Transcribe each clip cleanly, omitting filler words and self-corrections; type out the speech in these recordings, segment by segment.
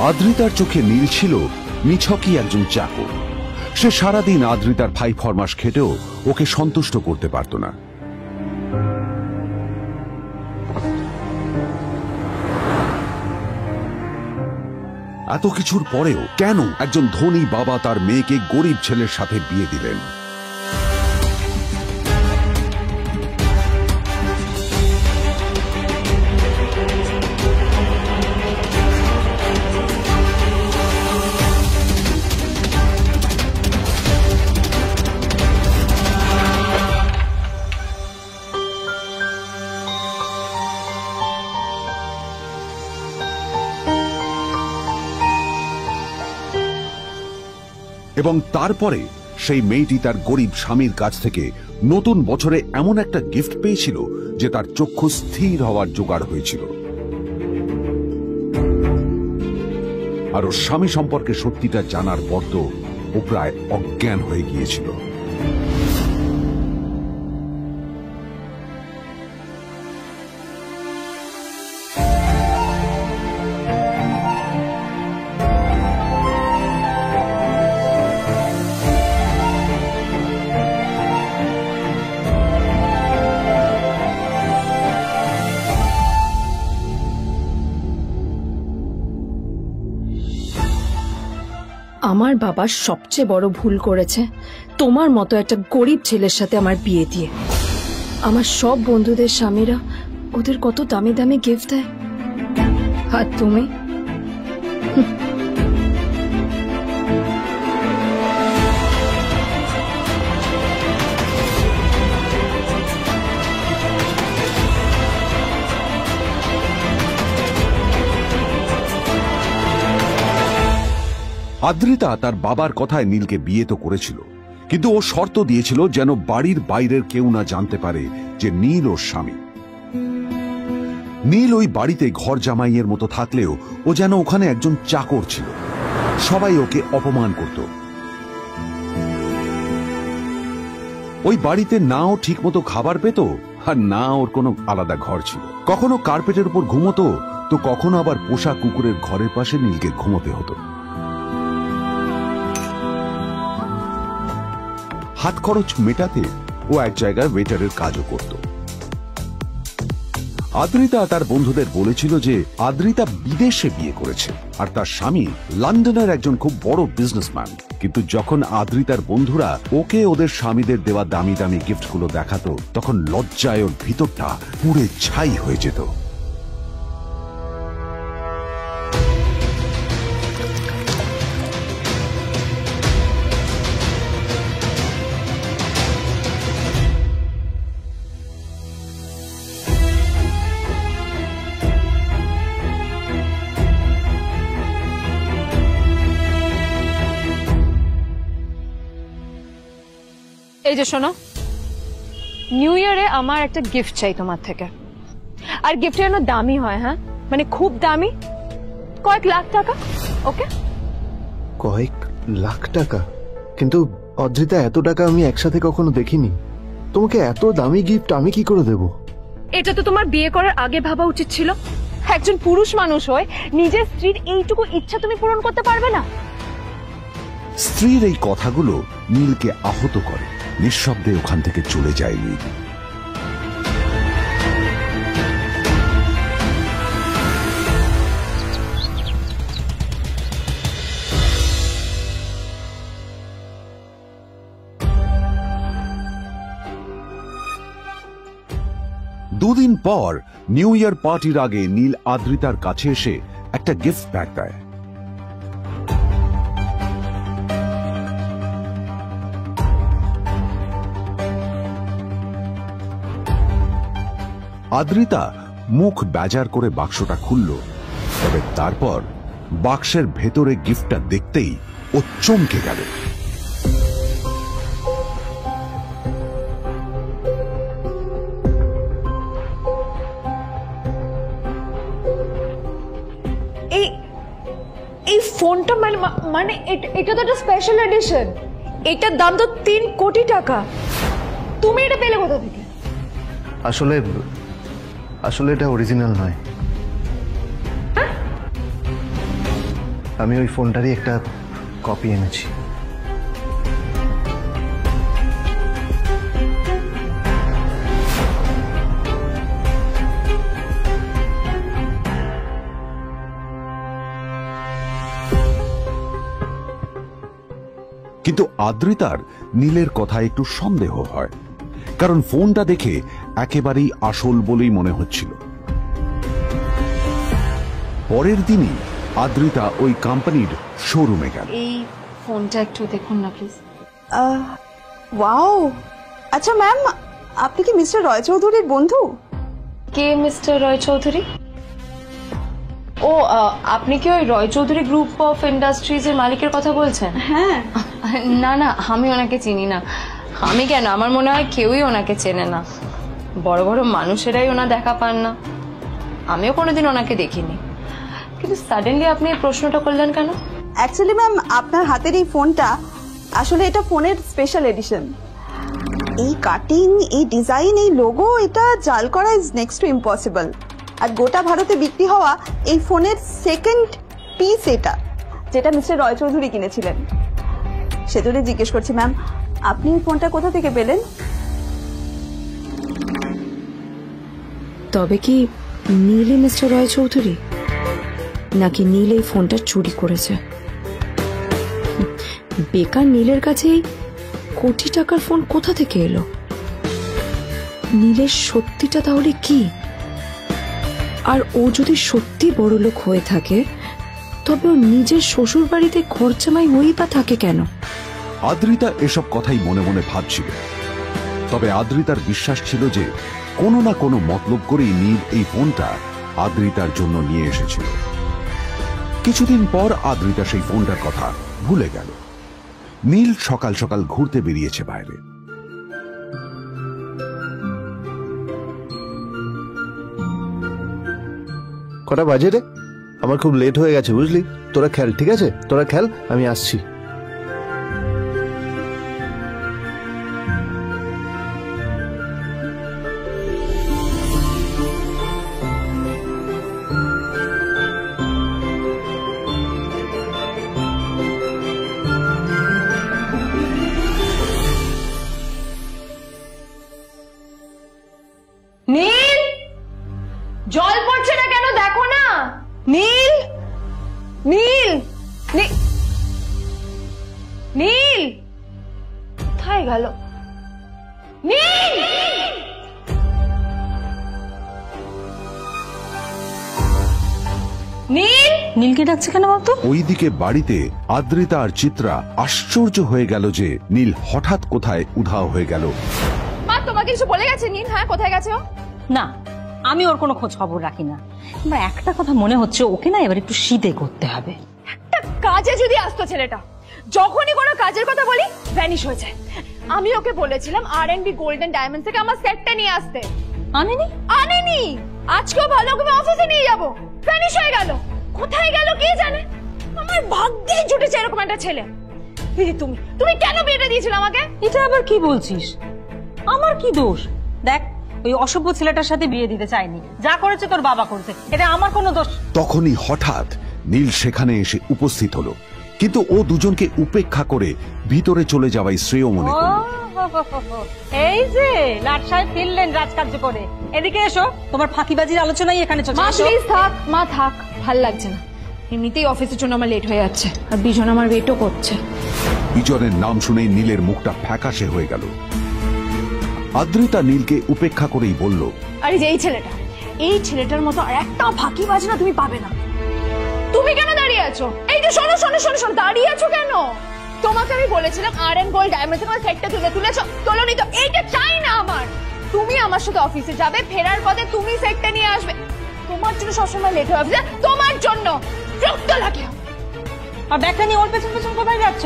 আদ্রিতার চোখে নীল ছিল নিছকই একজন চাকর। সে সারাদিন আদ্রিতার ভাই ফরমাস খেটেও ওকে সন্তুষ্ট করতে পারত না। এত কিছুর পরেও কেন একজন ধনী বাবা তার মেয়েকে গরিব ছেলের সাথে বিয়ে দিলেন? এবং তারপরে সেই মেয়েটি তার গরিব স্বামীর কাছ থেকে নতুন বছরে এমন একটা গিফট পেয়েছিল যে তার চক্ষু স্থির হওয়ার জোগাড় হয়েছিল। আর ওর স্বামী সম্পর্কে সত্যিটা জানার পর তো ও প্রায় অজ্ঞান হয়ে গিয়েছিল। আমার বাবা সবচেয়ে বড় ভুল করেছে তোমার মতো একটা গরিব ছেলের সাথে আমার বিয়ে দিয়ে। আমার সব বন্ধুদের স্বামীরা ওদের কত দামি দামি গিফট দেয়, আর তুমি আদ্রিতা তার বাবার কথায় নীলকে বিয়ে তো করেছিল, কিন্তু ও শর্ত দিয়েছিল যেন বাড়ির বাইরের কেউ না জানতে পারে যে নীল ওর স্বামী। নীল ওই বাড়িতে ঘর জামাইয়ের মতো থাকলেও ও যেন ওখানে একজন চাকর ছিল। সবাই ওকে অপমান করত। ওই বাড়িতে না ও ঠিক মতো খাবার পেত, আর না ওর কোনো আলাদা ঘর ছিল। কখনো কার্পেটের উপর ঘুমোতো, তো কখনো আবার পোষা কুকুরের ঘরের পাশে নীলকে ঘুমোতে হতো। হাত খরচ মেটাতে ও এক জায়গায় ওয়েটারের কাজও করত। আদ্রিতা তার বন্ধুদের বলেছিল যে আদ্রিতা বিদেশে বিয়ে করেছে আর তার স্বামী লন্ডনের একজন খুব বড় বিজনেসম্যান। কিন্তু যখন আদ্রিতার বন্ধুরা ওকে ওদের স্বামীদের দেওয়া দামি দামি গিফটগুলো দেখাতো, তখন লজ্জায় ওর ভিতরটা পুড়ে ছাই হয়ে যেত। এই যে শোনো, নিউ ইয়ারে আমার একটা গিফট চাই তোমার থেকে। আর গিফট যেন দামি হয়, হ্যাঁ, মানে খুব দামি, কয়েক লাখ টাকা। ওকে? কয়েক লাখ টাকা? কিন্তু অদ্রিতা, এত টাকা আমি একসাথে কখনো দেখিনি। তোমাকে এত দামি গিফট আমি কি করে দেব? এটা তো তোমার বিয়ে করার আগে ভাবা উচিত ছিল। একজন পুরুষ মানুষ হয়ে নিজের স্ত্রীর এইটুকু ইচ্ছা তুমি পূরণ করতে পারবে না? স্ত্রীর এই কথাগুলো নীলকে আহত করে। নিঃশব্দে ওখান থেকে চলে যায় নীল। দুদিন পর নিউ ইয়ার পার্টির আগে নীল আদ্রিতার কাছে এসে একটা গিফট ব্যাগ দেয়। আদ্রিতা মুখ বেজার করে বাক্সটা খুলল, তবে তারপর বাক্সের ভেতরে গিফটটা দেখতেই ও চমকে গেল। ফোনটা মানে এটা তো একটা স্পেশাল এডিশন, এটার দাম তো 3 কোটি টাকা। তুমি এটা পেলে কোথা থেকে? আসলে আসলে এটা অরিজিনাল নয়, আমি ওই ফোনটারই একটা কপি এনেছি। কিন্তু আদ্রিতার নীলের কথা একটু সন্দেহ হয়, কারণ ফোনটা দেখে একেবারেই আসল বলেই মনে হচ্ছিল। পরের দিনই আদ্রিতা ওই কোম্পানির শোরুমে গেল। এই ফোনটা একটু দেখুন না প্লিজ। ওয়াও, আচ্ছা ম্যাম, আপনি কি মিস্টার রয় চৌধুরীর বন্ধু? কে মিস্টার রয় চৌধুরী? ও আপনি কি ওই রয় চৌধুরী গ্রুপ অফ ইন্ডাস্ট্রিজ এর মালিকের কথা বলছেন? হ্যাঁ। না না, আমি ওনাকে চিনি না। আমি কেন, আমার মনে হয় কেউই ওনাকে চেনে না। বড় বড় মানুষেরাই ওনা দেখা পান না। আমিও কোনোদিন ওনাকে দেখিনি, কিন্তু সাডেনলি আপনি এই প্রশ্নটা করলেন কেন? অ্যাকচুয়ালি ম্যাম, আপনার হাতের এই ফোনটা আসলে এটা ফোনের স্পেশাল এডিশন। এই কাটিং, এই ডিজাইন, এই লোগো, এটা জাল করা ইজ নেক্সট টু ইম্পসিবল। আর গোটা ভারতে বিক্রি হওয়া এই ফোনের সেকেন্ড পিস এটা, যেটা মিস্টার রয় চৌধুরী কিনেছিলেন। সেজন্য জিজ্ঞেস করছি ম্যাম, আপনি এই ফোনটা কোথা থেকে পেলেন? তবে কি নীলই মিস্টার রয় চৌধুরী, নাকি নীল এই ফোনটা চুরি করেছে? বেকার নীলের কাছে কোটি টাকার ফোন কোথা থেকে এলো? নীলের সত্যিটা তাহলে কি? আর ও যদি সত্যি বড় লোক হয়ে থাকে, তবে ও নিজের শ্বশুর বাড়িতে খরচামাই হয়েই বা থাকে কেন? আদ্রিতা এসব কথাই মনে মনে ভাবছিল। তবে আদ্রিতার বিশ্বাস ছিল যে কোনো না কোনো মতলব করেই নীল এই ফোনটা আদ্রিতার জন্য নিয়ে এসেছিল। কিছুদিন পর আদ্রিতা সেই ফোনটার কথা ভুলে গেল। নীল সকাল সকাল ঘুরতে বেরিয়েছে বাইরে। কটা বাজে রে? আমার খুব লেট হয়ে গেছে বুঝলি। তোরা খেল, ঠিক আছে? তোরা খেল, আমি আসছি। নীল, জল পড়ছে না কেন দেখো না। নীল, নীল, নীল কোথায় গেল? নীল, নীল, নীলকে ডাকছে কেন বলতো? ওইদিকে বাড়িতে আদ্রিতা আর চিত্রা আশ্চর্য হয়ে গেল যে নীল হঠাৎ কোথায় উধাও হয়ে গেল। মা, তোমাকে কিছু বলে গেছে নীল? হ্যাঁ, কোথায় গেছে ও? না, আমি ওর কোনো খোঁজ খবর রাখি না। আমার একটা কথা মনে হচ্ছে, ওকে না এবার একটু শীতে করতে হবে। একটা কাজে যদি আসতো ছেলেটা, যখনই কোনো কাজের কথা বলি ভ্যানিশ হয়ে যায়। আমি ওকে বলেছিলাম R&B গোল্ডেন ডায়মন্ড থেকে আমার সেটটা নিয়ে আসতে, আনেনি। আনেনি। আজকেও ভালো করে অফিসে নিয়ে যাবো, ভ্যানিশ হয়ে গেল। কোথায় গেল কে জানে। আমার ভাগ্যেই জুটেছে এরকম একটা ছেলে। দিদি, তুমি কেন বিয়েটা দিয়েছিল আমাকে? এটা আবার কি বলছিস? আমার কি দোষ? দেখ, ওই অসভ্য ছেলেটার সাথে বিয়ে দিতে চাইনি। যা করেছে তোর বাবা করেছে, এটা আমার কোনো দোষ। তখনই হঠাৎ নীল সেখানে এসে উপস্থিত হলো, কিন্তু ও দুজনকে উপেক্ষা করে ভিতরে চলে যাওয়াই শ্রেয় মনে করল। এই যে লাট সাহেব ফিরলেন রাজকার্য করে। এদিকে এসো, তোমার ফাঁকিবাজির আলোচনাই এখানে চলছে। মা প্লিজ থাক, মা থাক, ভাল লাগছে না। এমনিতেই অফিসের জন্য আমার লেট হয়ে যাচ্ছে, আর বিজন আমার ওয়েটও করছে। বিজনের নাম শুনেই নীলের মুখটা ফ্যাকাশে হয়ে গেল। আদ্রিতা নীলকে উপেক্ষা করেই বলল, আরে যে এই ছেলেটার মতো আর একটা ফাঁকিবাজ না তুমি পাবে না। তুমি কেন দাঁড়িয়ে আছো? এই যে শোনো শোনো শোনো শোনো, দাঁড়িয়ে আছো কেন? তোমাকে আমি বলেছিলাম R&B গোল্ড ডায়মন্ড থেকে সেটটা তুলেছো, তোলোনি তো। এইটা চাই না আমার। তুমি আমার সাথে অফিসে যাবে, ফেরার পথে তুমি সেটটা নিয়ে আসবে। তোমার জন্য সবসময় লেট হয়ে যাবে, তোমার জন্য বিরক্ত লাগে। আর ব্যাগটা নিয়ে ওর পেছন পেছন কোথায় যাচ্ছ?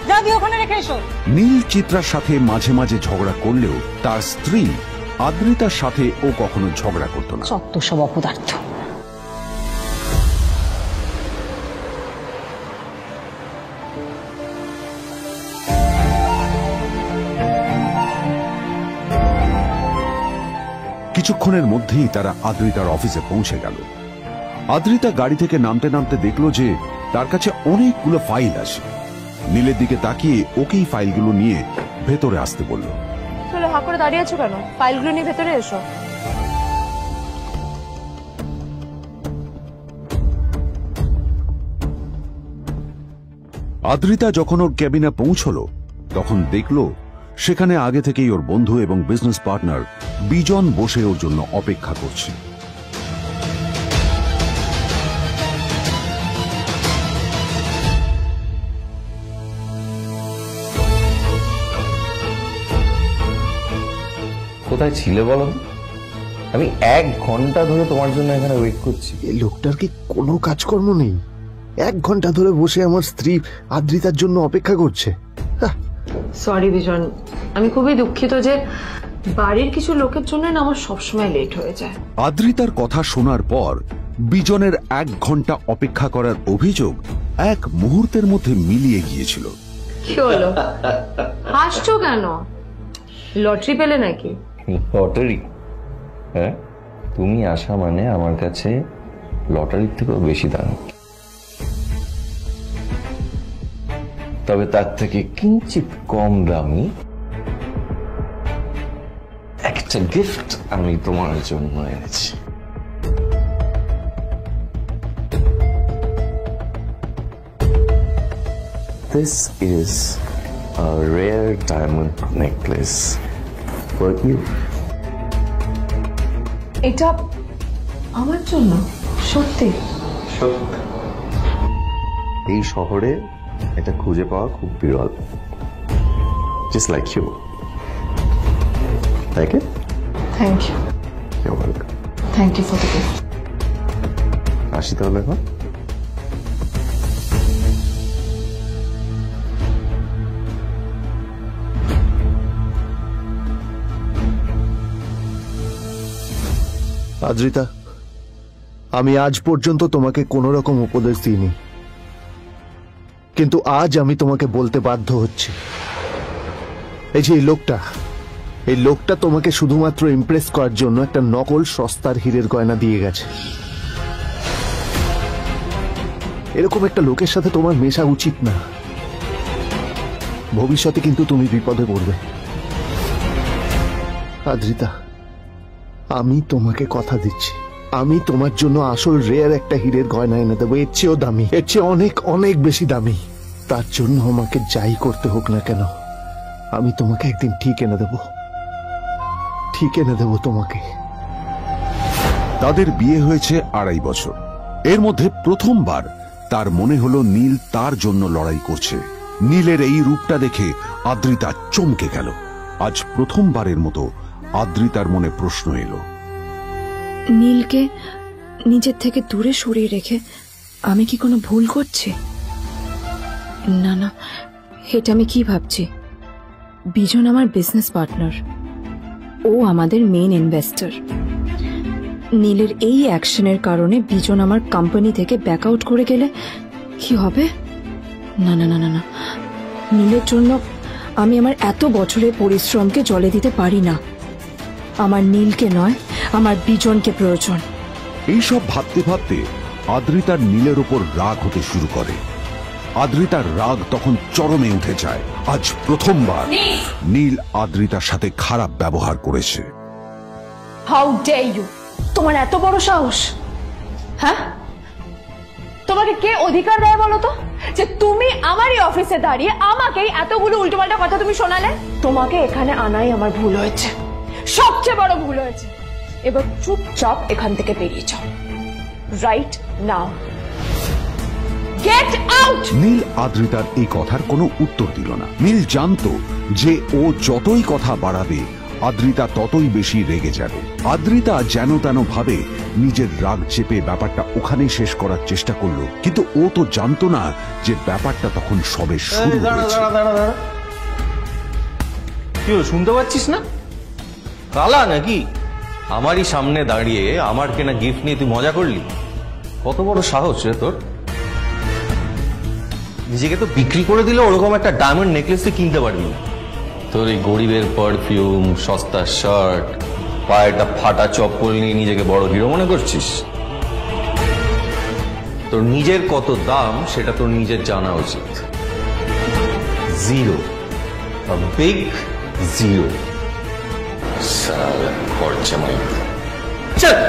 যা দিয়ে ওখানে রেখে এসো। নীল চিত্রার সাথে মাঝে মাঝে ঝগড়া করলেও তার স্ত্রী আদ্রিতার সাথে ও কখনো ঝগড়া করত না। সত্য সব অপদার্থ। কিছুক্ষণের মধ্যেই তারা আদ্রিতার অফিসে পৌঁছে গেল। আদ্রিতা গাড়ি থেকে নামতে নামতে দেখলো যে তার কাছে অনেকগুলো ফাইল আছে। নীলের দিকে তাকিয়ে ওকেই ফাইলগুলো নিয়ে ভেতরে আসতে বলল। চলো, হাঁ করে দাঁড়িয়ে আছো কেন? ফাইলগুলো নিয়ে ভেতরে এসো। আদ্রিতা যখন ওর ক্যাবিনে পৌঁছলো তখন দেখলো সেখানে আগে থেকেই ওর বন্ধু এবং বিজনেস পার্টনার বিজন বসে ওর জন্য অপেক্ষা করছে। কোথায় ছিলে বলো? আমি 1 ঘন্টা ধরে তোমার জন্য এখানে ওয়েট করছি। এই লোকটার কি কোনো কাজকর্ম নেই? 1 ঘন্টা ধরে বসে আমার স্ত্রী আদ্রিতার জন্য অপেক্ষা করছে। সরি বিজন, আমি খুবই দুঃখিত যে বাড়ির কিছু লোকের জন্য না আমার সবসময় লেট হয়ে যায়। আদ্রিতার কথা শোনার পর বিজনের 1 ঘন্টা অপেক্ষা করার অভিযোগ 1 মুহূর্তের মধ্যে মিলিয়ে গিয়েছিল। কি হলো, হাসছো কেন? লটারি পেলে নাকি? লটারি? হ্যাঁ, তুমি আসা মানে আমার কাছে লটারির থেকেও বেশি দাম। তবে তার থেকে কিঞ্চিত কম দামি একটা গিফট আমি তোমার জন্য এনেছি। This is a rare diamond necklace for you. এটা আমার জন্য? সত্যি? এই শহরে এটা খুঁজে পাওয়া খুব বিরল। Just like you. Like it? Thank you. You're welcome. Thank you for the gift. আসি তাহলে এখন। আদ্রিতা, আমি আজ পর্যন্ত তোমাকে কোনো রকম উপদেশ দিইনি, কিন্তু আজ আমি তোমাকে বলতে বাধ্য হচ্ছি। এই যে এই লোকটা তোমাকে শুধুমাত্র ইমপ্রেস করার জন্য একটা নকল সস্তার হীরের গয়না দিয়ে গেছে। এরকম একটা লোকের সাথে তোমার মেশা উচিত না। ভবিষ্যতে কিন্তু তুমি বিপদে পড়বে। আদ্রিতা, আমি তোমাকে কথা দিচ্ছি, আমি তোমার জন্য আসল রেয়ার একটা হীরের গয়না এনে দেবো, এর চেয়েও দামি, এর চেয়ে অনেক অনেক বেশি দামি। তার জন্য আমাকে যাই করতে হোক না কেন, আমি তোমাকে একদিন ঠিক এনে দেবো, ঠিক এনে দেবো তোমাকে। তাদের বিয়ে হয়েছে 2.5 বছর। এর মধ্যে প্রথমবার তার মনে হলো নীল তার জন্য লড়াই করছে। নীলের এই রূপটা দেখে আদ্রিতা চমকে গেল। আজ প্রথমবারের মতো আদ্রিতার মনে প্রশ্ন এলো, নীলকে নিজের থেকে দূরে সরিয়ে রেখে আমি কি কোনো ভুল করছি? না না, এটা আমি কি ভাবছি? বিজন আমার বিজনেস পার্টনার, ও আমাদের মেইন ইনভেস্টর। নীলের এই অ্যাকশনের কারণে বিজন আমার কোম্পানি থেকে ব্যাক আউট করে গেলে কি হবে? না না না না না, নীলের জন্য আমি আমার এত বছরের পরিশ্রমকে জলে দিতে পারি না। আমার নীলকে নয়, আমার বিজনকে প্রয়োজন। এইসব ভাবতে ভাবতে আদ্রিতার নীলের ওপর রাগ হতে শুরু করে। আদ্রিতার রাগ তখন চরমে উঠে যায়। আজ প্রথমবার নীল আদ্রিতার সাথে খারাপ ব্যবহার করেছে। How dare you! তোমার এত বড় সাহস! হ্যাঁ, তোমাকে কে অধিকার দেয় বলো তো যে তুমি আমারই অফিসে দাঁড়িয়ে আমাকেই এতগুলো উল্টোপাল্টা কথা তুমি শোনালে? তোমাকে এখানে আনাই আমার ভুল হয়েছে, সবচেয়ে বড় ভুল হয়েছে। এবার চুপচাপ এখান থেকে বেরিয়ে যাও, right now. Get out! Neel আদ্রিতার এই কথার কোনো উত্তর দিল না। নীল জানতো যে ও যতই কথা বাড়াবে আদ্রিতা ততই বেশি রেগে যাবে। আদ্রিতা যেন তেন ভাবে নিজের রাগ চেপে ব্যাপারটা ওখানেই শেষ করার চেষ্টা করলো, কিন্তু ও তো জানতো না যে ব্যাপারটা তখন সবে শুরু হয়েছে। কি শুনতে পাচ্ছিস না? কালা নাকি? আমারই সামনে দাঁড়িয়ে আমার কেনা গিফট নিয়ে তুই মজা করলি? কত বড় সাহস রে তোর! নিজেকে তো বিক্রি করে দিলে ওরকম একটা ডায়মন্ড নেকলেস তুই কিনতে পারবি না। তোর এই গরিবের পারফিউম, সস্তা শার্ট, পায়ে একটা ফাটা চপ্পল নিয়ে নিজেকে বড় হিরো মনে করছিস? তোর নিজের কত দাম সেটা তোর নিজের জানা উচিত। Zero, big zero. সালা খরচা মাই চল।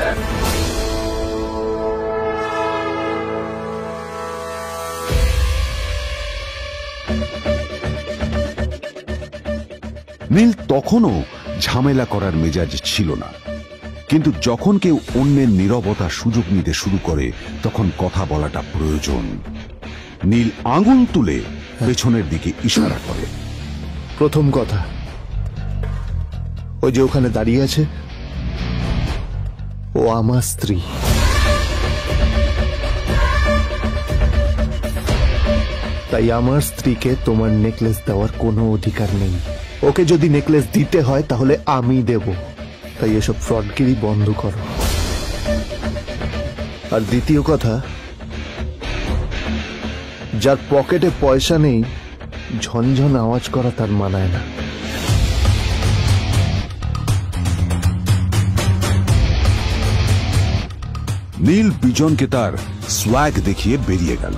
নীল তখনও ঝামেলা করার মেজাজ ছিল না, কিন্তু যখন কেউ অন্যের নীরবতা সুযোগ নিতে শুরু করে তখন কথা বলাটা প্রয়োজন। নীল আঙুল তুলে পেছনের দিকে ইশারা করে। প্রথম কথা, ওই যে ওখানে দাঁড়িয়ে আছে, ও আমার স্ত্রী। তাই আমার স্ত্রীকে তোমার নেকলেস দেওয়ার কোনো অধিকার নেই। ওকে যদি নেকলেস দিতে হয় তাহলে আমি দেব। তাই এসব ফ্রডগিরি বন্ধ করো। আর দ্বিতীয় কথা, যার পকেটে পয়সা নেই ঝনঝন আওয়াজ করা তার মানায় না। নীল বিজনকে তার সোয়াগ দেখিয়ে বেরিয়ে গেল।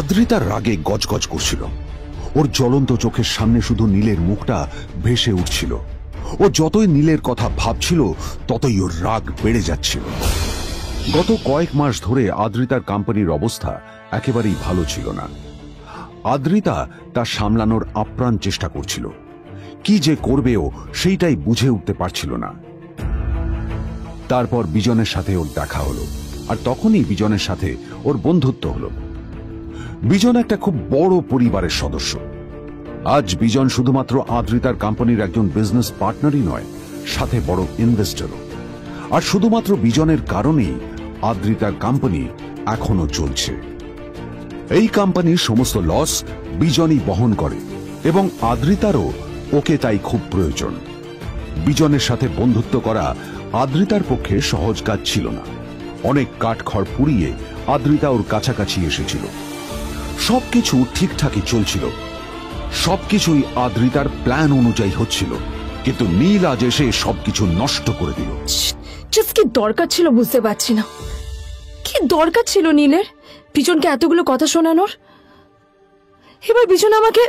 আদ্রিতার রাগে গজগজ করছিল। ওর জ্বলন্ত চোখের সামনে শুধু নীলের মুখটা ভেসে উঠছিল। ও যতই নীলের কথা ভাবছিল ততই ওর রাগ বেড়ে যাচ্ছিল। গত কয়েক মাস ধরে আদ্রিতার কোম্পানির অবস্থা একেবারেই ভালো ছিল না। আদ্রিতা তা সামলানোর আপ্রাণ চেষ্টা করছিল। কি যে করবেও সেইটাই বুঝে উঠতে পারছিল না। তারপর বিজনের সাথে ওর দেখা হলো, আর তখনই বিজনের সাথে ওর বন্ধুত্ব হলো। বিজন একটা খুব বড় পরিবারের সদস্য। আজ বিজন শুধুমাত্র আদ্রিতার কোম্পানির একজন বিজনেস পার্টনারই নয়, সাথে বড় ইনভেস্টরও। আর শুধুমাত্র বিজনের কারণেই আদ্রিতার কোম্পানি এখনো চলছে। এই কোম্পানির সমস্ত লস বিজনই বহন করে এবং আদ্রিতারও ওকে তাই খুব প্রয়োজন। বিজনের সাথে বন্ধুত্ব করা আদ্রিতার পক্ষে সহজ কাজ ছিল না। অনেক কাঠখড় পুড়িয়ে আদ্রিতা ওর কাছাকাছি এসেছিল। সবকিছু ঠিকঠাকই চলছিল, সবকিছুই আদ্রিতার প্ল্যান অনুযায়ী হচ্ছিল, কিন্তু নীল আজ এসে সবকিছু নষ্ট করে দিল। কি দরকার ছিল বুঝতে পারছি না। কি দরকার ছিল নীলের বিজনকে এতগুলো কথা শোনানোর? এবার বিজন আমাকে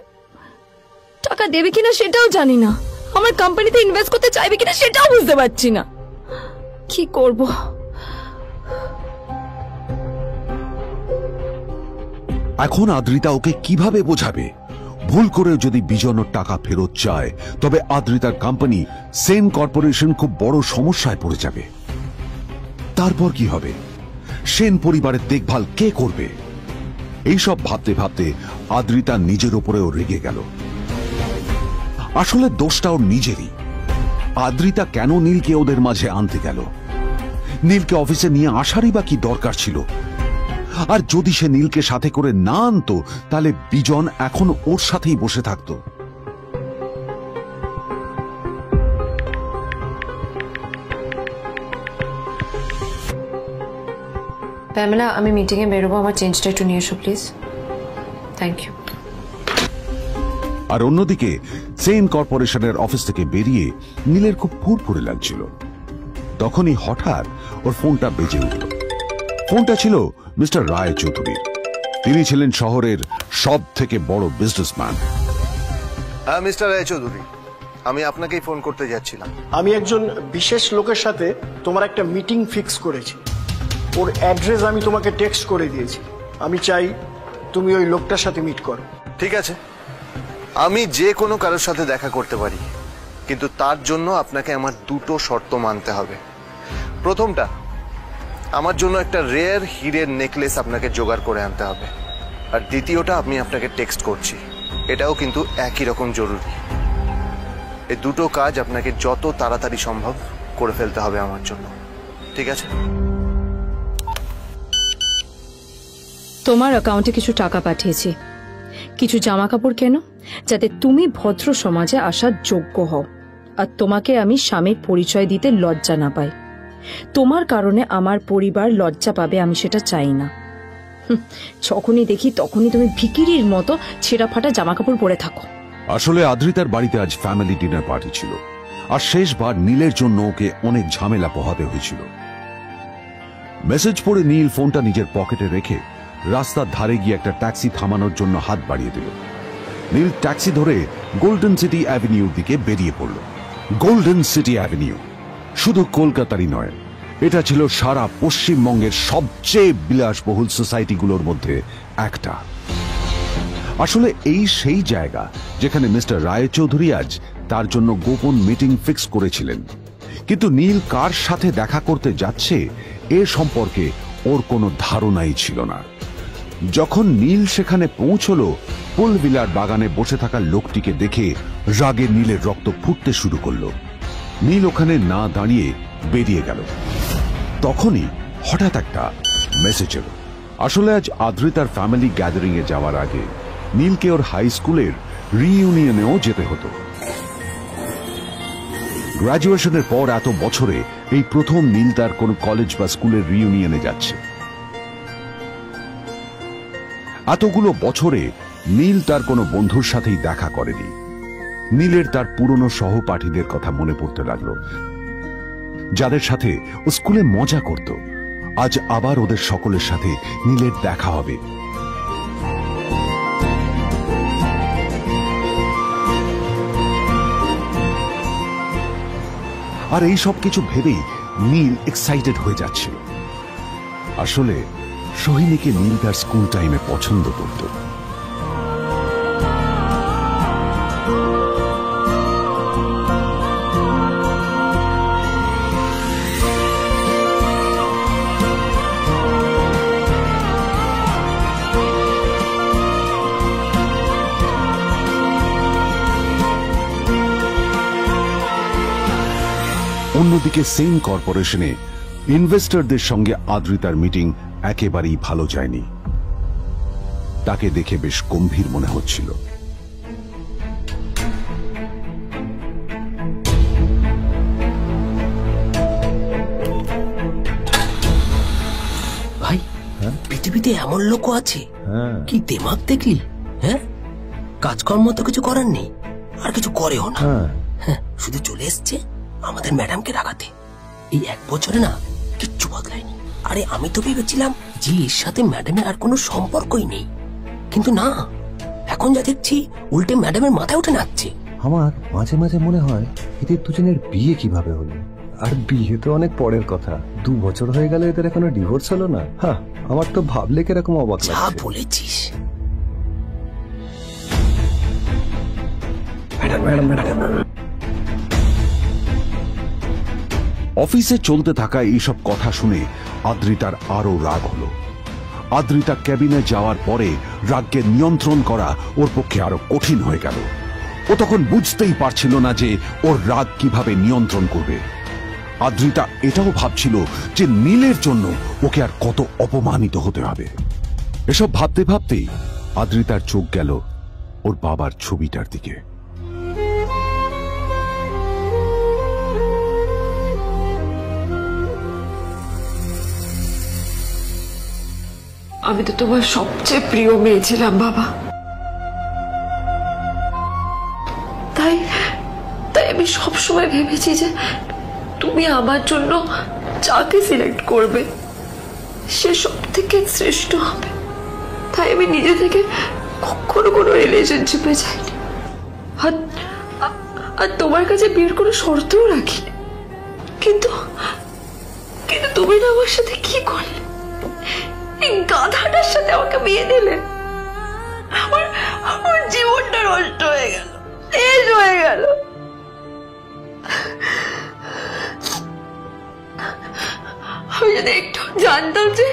টাকা দেবে কিনা সেটাও জানি না। আমার কোম্পানিতে ইনভেস্ট করতে চাইবে কিনা সেটাও বুঝতে পারছি না। কি করব? এখন আদ্রিতা ওকে কিভাবে বোঝাবে? ভুল করে যদি বিজন ওর টাকা ফেরত চায় তবে আদ্রিতার কোম্পানি সেন কর্পোরেশন খুব বড় সমস্যায় পড়ে যাবে। তারপর কি হবে? সেন পরিবারের দেখভাল কে করবে? এইসব ভাবতে ভাবতে আদ্রিতা নিজের উপরেও রেগে গেল। আসলে দোষটা ওর নিজেরই। আদ্রিতা কেন নীলকে ওদের মাঝে আনতে গেল? নীলকে অফিসে নিয়ে আসারই বা কি দরকার ছিল? আর যদি সে নীলকে সাথে করে না আনতো তাহলে বিজন এখন ওর সাথেই বসে থাকতো। প্যামেলা, আমি মিটিং এ বেরোবো, আমার চেঞ্জটা একটু নিয়ে এসো প্লিজ। Thank you. আর অন্যদিকে সেন কর্পোরেশনের অফিস থেকে বেরিয়ে নীলের খুব ফুরফুরে লাগছিল। তখনই হঠাৎ ওর ফোনটা বেজে উঠল। ফোনটা ছিল মিস্টার রায় চৌধুরীর। তিনি ছিলেন শহরের সব থেকে বড় বিজনেসম্যান। হ্যাঁ মিস্টার রায় চৌধুরী, আমি আপনাকেই ফোন করতে যাচ্ছিলাম। আমি একজন বিশেষ লোকের সাথে তোমার একটা মিটিং ফিক্স করেছি। ওর অ্যাড্রেস আমি তোমাকে টেক্সট করে দিয়েছি। আমি চাই তুমি ওই লোকটার সাথে মিট করো। ঠিক আছে, আমি যে কোনো কারোর সাথে দেখা করতে পারি, কিন্তু তার জন্য আপনাকে আমার দুটো শর্ত মানতে হবে। প্রথমটা, আমার জন্য একটা রেয়ার হীরের নেকলেস আপনাকে জোগাড় করে আনতে হবে। আর দ্বিতীয়টা, আমি আপনাকে টেক্সট করছি, এটাও কিন্তু একই রকম জরুরি। এই দুটো কাজ আপনাকে যত তাড়াতাড়ি সম্ভব করে ফেলতে হবে আমার জন্য, ঠিক আছে? তোমার অ্যাকাউন্টে কিছু টাকা পাঠিয়েছি। কিছু জামা কাপড় কেনো, যাতে তুমি ভদ্র সমাজে আসার যোগ্য হও আর তোমাকে আমি স্বামীর পরিচয় দিতে লজ্জা না পাই। তোমার কারণে আমার পরিবার লজ্জা পাবে, আমি সেটা চাই না। যখনই দেখি তখনই তুমি ভিখিরির মতো ছেঁড়া ফাটা জামা কাপড় পরে থাকো। আসলে আদ্রিতার বাড়িতে আজ ফ্যামিলি ডিনার পার্টি ছিল, আর শেষবার নীলের জন্য ওকে অনেক ঝামেলা পোহাতে হয়েছিল। মেসেজ পড়ে নীল ফোনটা নিজের পকেটে রেখে রাস্তার ধারে গিয়ে একটা ট্যাক্সি থামানোর জন্য হাত বাড়িয়ে দিল। নীল ট্যাক্সি ধরে গোল্ডেন সিটি অ্যাভিনিউর দিকে বেরিয়ে পড়ল। গোল্ডেন সিটি অ্যাভিনিউ শুধু কলকাতারই নয়, এটা ছিল সারা পশ্চিমবঙ্গের সবচেয়ে বিলাসবহুল সোসাইটিগুলোর মধ্যে একটা। আসলে এই সেই জায়গা যেখানে মিস্টার রায়চৌধুরী আজ তার জন্য গোপন মিটিং ফিক্স করেছিলেন। কিন্তু নীল কার সাথে দেখা করতে যাচ্ছে এ সম্পর্কে ওর কোনো ধারণাই ছিল না। যখন নীল সেখানে পৌঁছল, পুলভিলার বাগানে বসে থাকা লোকটিকে দেখে রাগে নীলের রক্ত ফুটতে শুরু করলো। নীল ওখানে না দাঁড়িয়ে বেরিয়ে গেল। তখনই হঠাৎ একটা মেসেজ এলো। আসলে আজ আদ্রিতার ফ্যামিলি গ্যাদারিং এ যাওয়ার আগে নীলকে ওর হাই স্কুলের রিইউনিয়নেও যেতে হতো। গ্র্যাজুয়েশনের পর এত বছরে এই প্রথম নীল তার কোন কলেজ বা স্কুলের রিইউনিয়নে যাচ্ছে। এতগুলো বছরে নীল তার কোনো বন্ধুর সাথেই দেখা করেনি। নীলের তার পুরনো সহপাঠীদের কথা মনে পড়তে লাগলো, যাদের সাথে ও স্কুলে মজা করত। আজ আবার ওদের সকলের সাথে নীলের দেখা হবে। আর এই সব কিছু ভেবেই নীল এক্সাইটেড হয়ে যাচ্ছিল। আসলে সোহিনীকে নীল তার স্কুল টাইমে পছন্দ করত। অন্যদিকে সেম কর্পোরেশনে ইনভেস্টরদের সঙ্গে আদ্রিতার মিটিং একেবারেই ভালো যায়নি। তাকে দেখে বেশ গম্ভীর মনে হচ্ছিল। ভাই, পৃথিবীতে এমন লোকও আছে, কি দিমাগ দেখলি? হ্যাঁ, কাজকর্ম তো কিছু করার নেই, আর কিছু করেও না। শুধু চলে এসছে আমাদের ম্যাডামকে রাখাতে। এই 1 বছরে না কিচ্ছু বদলায়নি। আরে আমি তো ভেবেছিলাম যে এর সাথে ম্যাডামের আর কোনো সম্পর্কই নেই, কিন্তু না, এখন যা দেখছি উল্টে ম্যাডামের মাথায় উঠে নাচছে। আমার মাঝে মাঝে মনে হয় এদের দুজনের বিয়ে কিভাবে হলো। আর বিয়ে তো অনেক পরের কথা, 2 বছর হয়ে গেল এদের এখনো ডিভোর্স হলো না। হ্যাঁ, আমার তো ভাবলে কিরকম অবাক লাগছে। যা বলেছিস। অফিসে চলতে থাকা এইসব কথা শুনে আদ্রিতার আরো রাগ হলো। আদ্রিতা ক্যাবিনে যাওয়ার পরে রাগকে নিয়ন্ত্রণ করা ওর পক্ষে আরো কঠিন হয়ে গেল। ও তখন বুঝতেই পারছিল না যে ওর রাগ কিভাবে নিয়ন্ত্রণ করবে। আদ্রিতা এটাও ভাবছিল যে নীলের জন্য ওকে আর কত অপমানিত হতে হবে। এসব ভাবতে ভাবতেই আদ্রিতার চোখ গেল ওর বাবার ছবিটার দিকে। আমি তো তোমার সবচেয়ে প্রিয় মেয়ে ছিলাম বাবা, তাই আমি সবসময় ভেবেছি যে তুমি আমার জন্য যাকে সিলেক্ট করবে সে সব থেকে শ্রেষ্ঠ হবে। তাই আমি নিজে থেকে কখনো কোনো রিলেশনশিপে যাইনি, আর তোমার কাছে বিয়ের কোনো শর্তও রাখিনি। কিন্তু তুমি না আমার সাথে কি করলে? এই গাধাটার সাথে আমাকে বিয়ে দিলে। আমার জীবনটা নষ্ট হয়ে গেল, শেষ হয়ে গেল। আমি যদি একটু জানতাম যে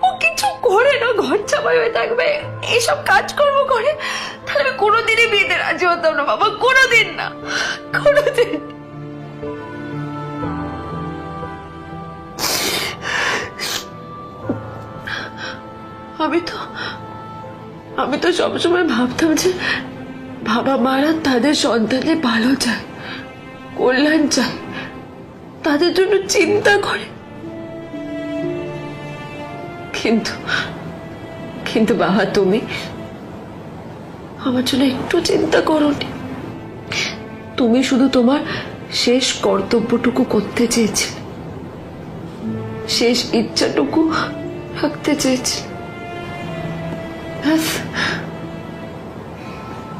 ও কিছু করে না, ঘর চাপাই হয়ে থাকবে, এইসব কাজকর্ম করে, তাহলে আমি কোনোদিনই বিয়েতে রাজি হতাম না বাবা, কোনোদিন না, কোনোদিন। আমি তো সবসময় ভাবতাম যে বাবা মারা তাদের সন্তানের ভালো চায়, কল্যাণ চায়, তাদের জন্য চিন্তা করে, কিন্তু কিন্তু বাবা তুমি আমার জন্য একটু চিন্তা করোনি। তুমি শুধু তোমার শেষ কর্তব্যটুকু করতে চেয়েছিলে, শেষ ইচ্ছাটুকু রাখতে চেয়েছিলে,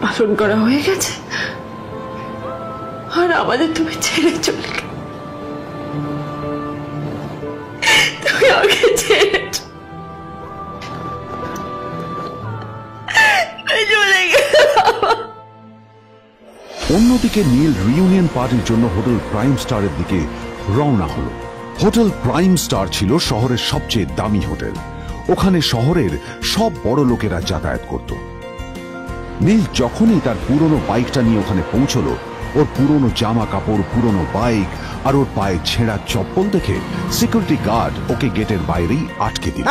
পালন করা হয়ে গেছে আর আমাদের তুমি ছেড়ে চলে গেলে। তুমি আমাকে ছেড়ে চলে গেলে। অন্যদিকে নীল রিইউনিয়ন পার্টির জন্য হোটেল প্রাইম স্টারের দিকে রওনা হলো। হোটেল প্রাইম স্টার ছিল শহরের সবচেয়ে দামি হোটেল। ওখানে শহরের সব বড় লোকেরা যাতায়াত করত। নীল যখনই তার পুরনো বাইকটা নিয়ে ওখানে পৌঁছলো, ওর পুরনো জামা কাপড়, পুরনো বাইক আর ওর পায়ে ছেঁড়া চপ্পল দেখে সিকিউরিটি গার্ড ওকে গেটের বাইরেই আটকে দিল।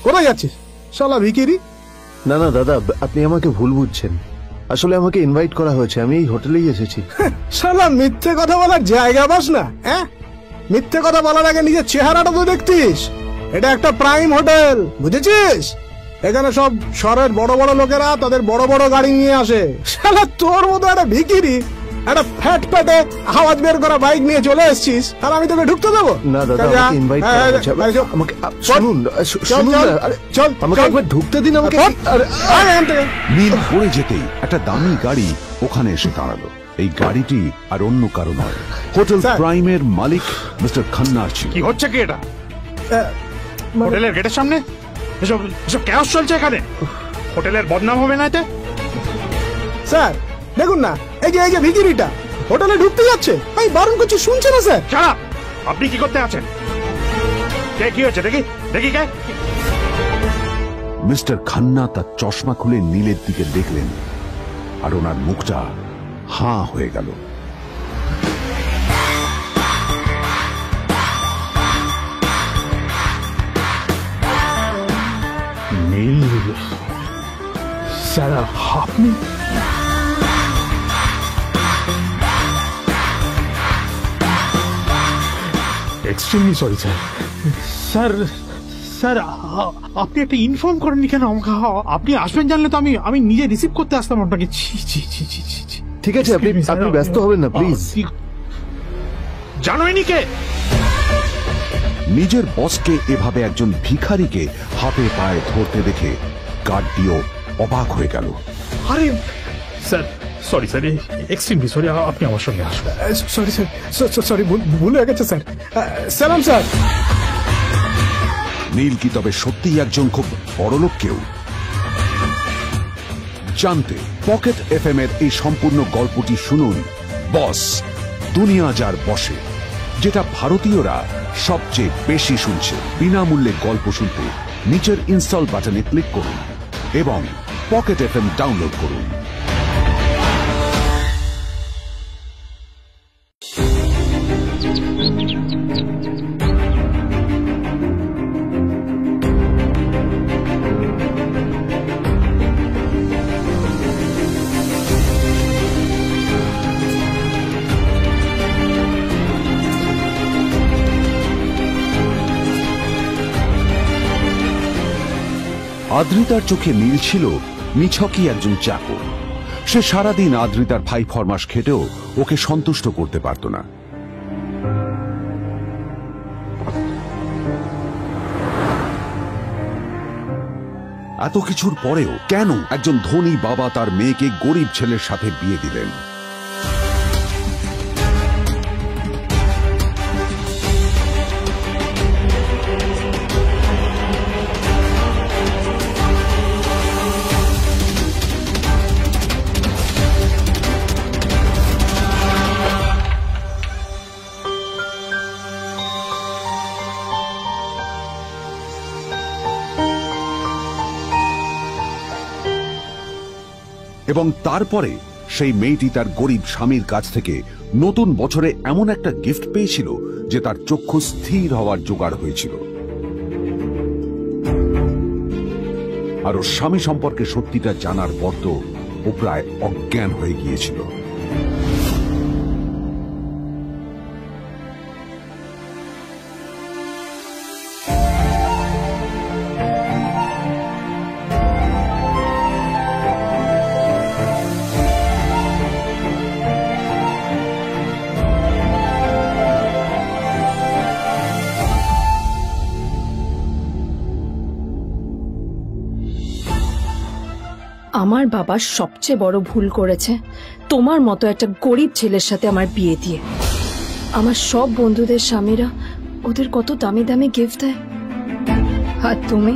কোথায় যাচ্ছিস শালা ভিখিরি? না না দাদা, আপনি আমাকে ভুল বুঝছেন। আসলে আমাকে ইনভাইট করা হয়েছে, আমি এই হোটেলেই এসেছি। শালা মিথ্যে কথা বলার জায়গা পাস না? হ্যাঁ, মিথ্যে কথা বলার আগে নিজের চেহারাটা তো দেখতিস। এটা একটা প্রাইম হোটেল, বুঝেছিস? এখানে সব শহরের বড় বড় লোকেরা তাদের বড় বড় গাড়ি নিয়ে আসে। শালা তোর মতো একটা ভিখিরি একটা ফ্যাট প্যাটে আওয়াজ বের করা বাইক নিয়ে চলে এসেছিস, আর আমি তোকে ঢুকতে দেবো না? দাদা আমাকে ইনভাইট করা হয়েছে, আমাকে শুনুন শুনুন, চল আমাকে একবার ঢুকতে দিন আমাকে। নীল পড়ে যেতেই একটা দামি গাড়ি ওখানে এসে দাঁড়ালো। এই গাড়িটি আর অন্য কারো নয়, হোটেল প্রাইমের মালিক মিস্টার খান্নার ছিল। কি হচ্ছে কি এটা? হোটেলের গেটের সামনে এসব ক্যাশ চলছে এখানে। হোটেলের বদনাম হবে না এতে? স্যার দেখুন না, এই যে ভিখিরিটা হোটেলে ঢুকতে যাচ্ছে, আমি বারণ করছি, শুনছে না স্যার? ছাড়া আপনি কি করতে আছেন? কি হচ্ছে দেখি দেখি কে? মিস্টার খান্না তার চশমা খুলে নীলের দিকে দেখলেন, আর ওনার মুখটা হাঁ হয়ে গেল। নীল স্যার, আপনি? Extremely sorry sir. Sir sir আপনি একটা ইনফর্ম করেননি কেন আমাকে? আপনি আসবেন জানলে তো আমি নিজে রিসিভ করতে আসতাম আপনাকে। ঠিক আছে, আপনি ব্যস্ত হবেন না প্লিজ। জানোইনি কে? নিজের বসকে এভাবে একজন ভিখারিকে হাতে পায়ে ধরতে দেখে গার্ডটিও অবাক হয়ে গেল। আরে sir, sorry sir, extremely sorry, আপনি আমার সঙ্গে আসবেন। সরি স্যার, সরি, ভুল হয়ে গেছে স্যার। সালাম স্যার। নীল কি তবে সত্যিই একজন খুব বড়লোক কেউ? জানতে পকেট এফএম এর এই সম্পূর্ণ গল্পটি শুনুন বস, দুনিয়া যার বসে, যেটা ভারতীয়রা সবচেয়ে বেশি শুনছে। বিনামূল্যে গল্প শুনতে নিচের ইনস্টল বাটনে ক্লিক করুন এবং পকেট এফএম ডাউনলোড করুন। আদ্রিতার চোখে নীল ছিল নিছকই একজন চাকর। সে সারাদিন আদ্রিতার ভাই ফরমাস খেটেও ওকে সন্তুষ্ট করতে পারত না। এত কিছুর পরেও কেন একজন ধনী বাবা তার মেয়েকে গরিব ছেলের সাথে বিয়ে দিলেন? এবং তারপরে সেই মেয়েটি তার গরিব স্বামীর কাছ থেকে নতুন বছরে এমন একটা গিফট পেয়েছিল যে তার চক্ষু স্থির হওয়ার জোগাড় হয়েছিল। আর ওর স্বামী সম্পর্কে সত্যিটা জানার পর তো ও প্রায় অজ্ঞান হয়ে গিয়েছিল। আমার বাবা সবচেয়ে বড় ভুল করেছে তোমার মতো একটা গরিব ছেলের সাথে আমার বিয়ে দিয়ে। আমার সব বন্ধুদের স্বামীরা ওদের কত দামি দামি গিফট দেয়, আর তুমি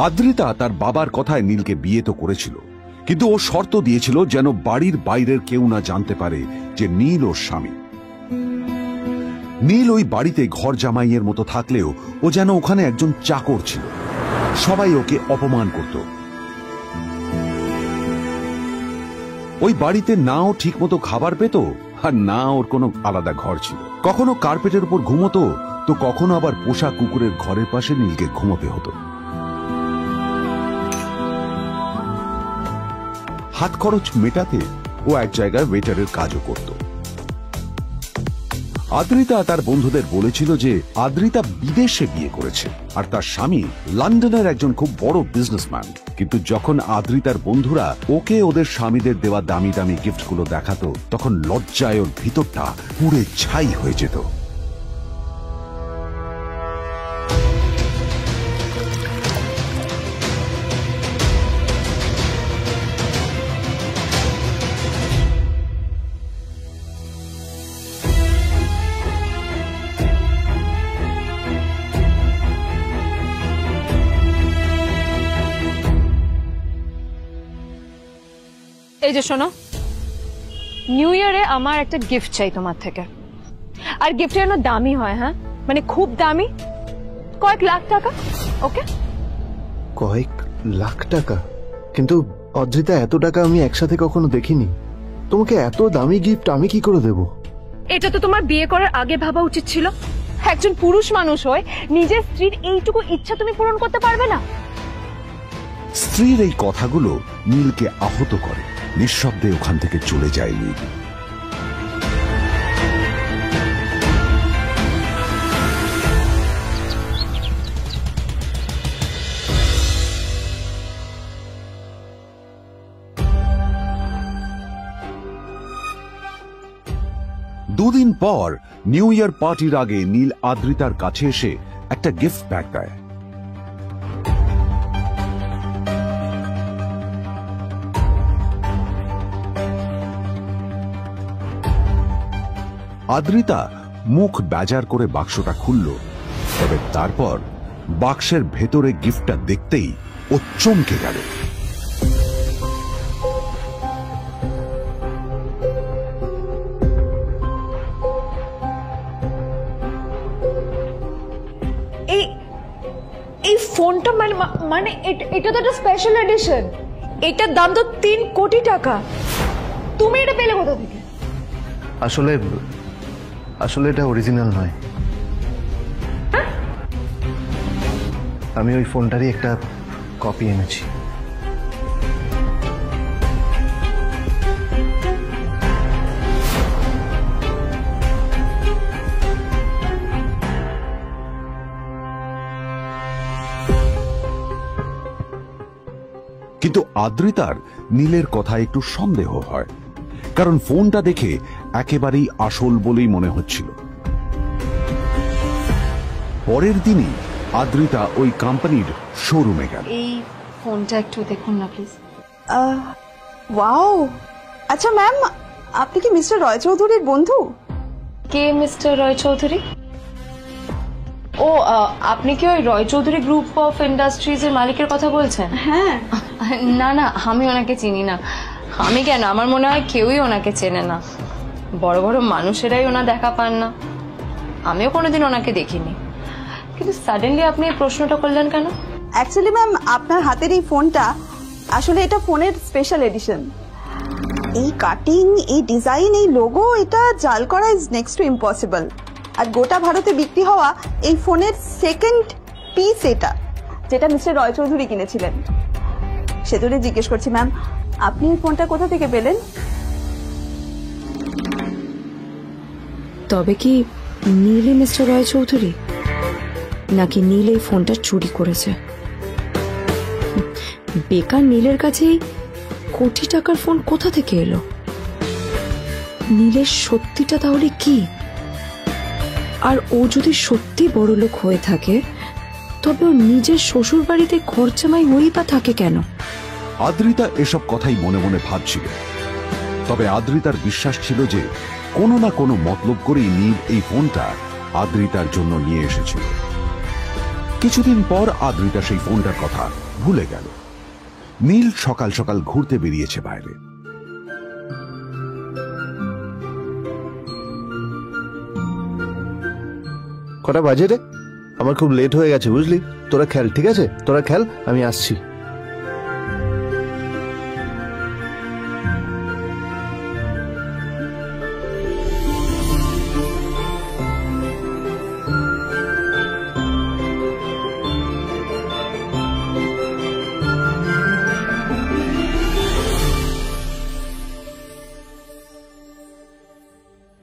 আদ্রিতা তার বাবার কথায় নীলকে বিয়ে তো করেছিল, কিন্তু ও শর্ত দিয়েছিল যেন বাড়ির বাইরের কেউ না জানতে পারে যে নীল ওর স্বামী। নীল ওই বাড়িতে ঘর জামাইয়ের মতো থাকলেও ও যেন ওখানে একজন চাকর ছিল। সবাই ওকে অপমান করত। ওই বাড়িতে না ও ঠিক মতো খাবার পেত, আর না ওর কোনো আলাদা ঘর ছিল। কখনো কার্পেটের উপর ঘুমোতো, তো কখনো আবার পোষা কুকুরের ঘরের পাশে নীলকে ঘুমোতে হতো। হাত খরচ মেটাতে ও এক জায়গায় ওয়েটারের কাজও করত। আদ্রিতা তার বন্ধুদের বলেছিল যে আদ্রিতা বিদেশে বিয়ে করেছে, আর তার স্বামী লন্ডনের একজন খুব বড় বিজনেসম্যান। কিন্তু যখন আদ্রিতার বন্ধুরা ওকে ওদের স্বামীদের দেওয়া দামি দামি গিফটগুলো দেখাতো, তখন লজ্জায় ওর ভিতরটা পুড়ে ছাই হয়ে যেত। এই যে শোনো, নিউ ইয়ারে আমার একটা গিফট চাই তোমার থেকে, আর গিফটটা যেন দামি হয়। হ্যাঁ, মানে খুব দামি, কয়েক লাখ টাকা। ওকে? কয়েক লাখ টাকা? কিন্তু অদ্রিতা, এত টাকা আমি একসাথে কখনো দেখিনি। তোমাকে এত দামি গিফট আমি কি করে দেব? এটা তো তোমার বিয়ে করার আগে ভাবা উচিত ছিল। একজন পুরুষ মানুষ হয়ে নিজের স্ত্রীর এইটুকু ইচ্ছা তুমি পূরণ করতে পারবে না? স্ত্রীর এই কথাগুলো নীলকে আহত করে। নিঃশব্দে ওখান থেকে চলে যায় নীল। দুদিন পর নিউ ইয়ার পার্টির আগে নীল আদ্রিতার কাছে এসে একটা গিফট ব্যাগ দেয়। আদ্রিতা মুখ বেজার করে বাক্সটা খুলল, তবে তারপর বাক্সের ভেতরে গিফটটা দেখতেই ও চমকে গেল। এই ফোনটা মানে এটা তো একটা স্পেশাল এডিশন। এটার দাম তো 3 কোটি টাকা। তুমি এটা পেলে কোথা থেকে? আসলে এটা অরিজিনাল নয়। আমি ওই ফোনটারই একটা কপি এনেছি। কিন্তু আদ্রিতার নীলের কথা একটু সন্দেহ হয়, কারণ ফোনটা দেখে একেবারেই আসল বলেই মনে হচ্ছিল। পরের দিনই আদ্রিতা ওই কোম্পানির শোরুমে গেল। এই ফোনটা একটু দেখুন না প্লিজ। ওয়াও, আচ্ছা ম্যাম, আপনি কি মিস্টার রয় চৌধুরীর বন্ধু? কে মিস্টার রয় চৌধুরী? ও, আপনি কি ওই রয় চৌধুরী গ্রুপ অফ ইন্ডাস্ট্রিজ এর মালিকের কথা বলছেন? হ্যাঁ। না না, আমি ওনাকে চিনি না। আমি কেন, আমার মনে হয় কেউই ওনাকে চেনে না। বড় বড় মানুষেরাই ওনা দেখা পান না। আমিও কোনোদিন ওনাকে দেখিনি, কিন্তু সাডেনলি আপনি এই প্রশ্নটা করলেন কেন? অ্যাকচুয়ালি ম্যাম, আপনার হাতের এই ফোনটা আসলে এটা ফোনের স্পেশাল এডিশন। এই কাটিং, এই ডিজাইন, এই লোগো, এটা জাল করা ইজ নেক্সট টু ইম্পসিবল। আর গোটা ভারতে বিক্রি হওয়া এই ফোনের সেকেন্ড পিস এটা, যেটা মিস্টার রয় চৌধুরী কিনেছিলেন। সেজন্য জিজ্ঞেস করছি ম্যাম, আপনি এই ফোনটা কোথা থেকে পেলেন? তবে কি নীলই মিস্টার রয় চৌধুরী, নাকি নীল এই ফোনটা চুরি করেছে? বেকার নীলের কাছে এই কোটি টাকার ফোন কোথা থেকে এলো? নীলের সত্যিটা তাহলে কি? আর ও যদি সত্যি বড়লোক হয়ে থাকে তবে ও নিজের শ্বশুর বাড়িতে খরচামাই হয়েই বা থাকে কেন? আদ্রিতা এসব কথাই মনে মনে ভাবছিল। তবে আদ্রিতার বিশ্বাস ছিল যে কোনো না কোনো মতলব করেই নীল এই ফোনটা আদ্রিতার জন্য নিয়ে এসেছিল। কিছুদিন পর আদ্রিতা সেই ফোনটার কথা ভুলে গেল। নীল সকাল সকাল ঘুরতে বেরিয়েছে বাইরে। কটা বাজে রে? আমার খুব লেট হয়ে গেছে বুঝলি। তোরা খেল, ঠিক আছে? তোরা খেল, আমি আসছি।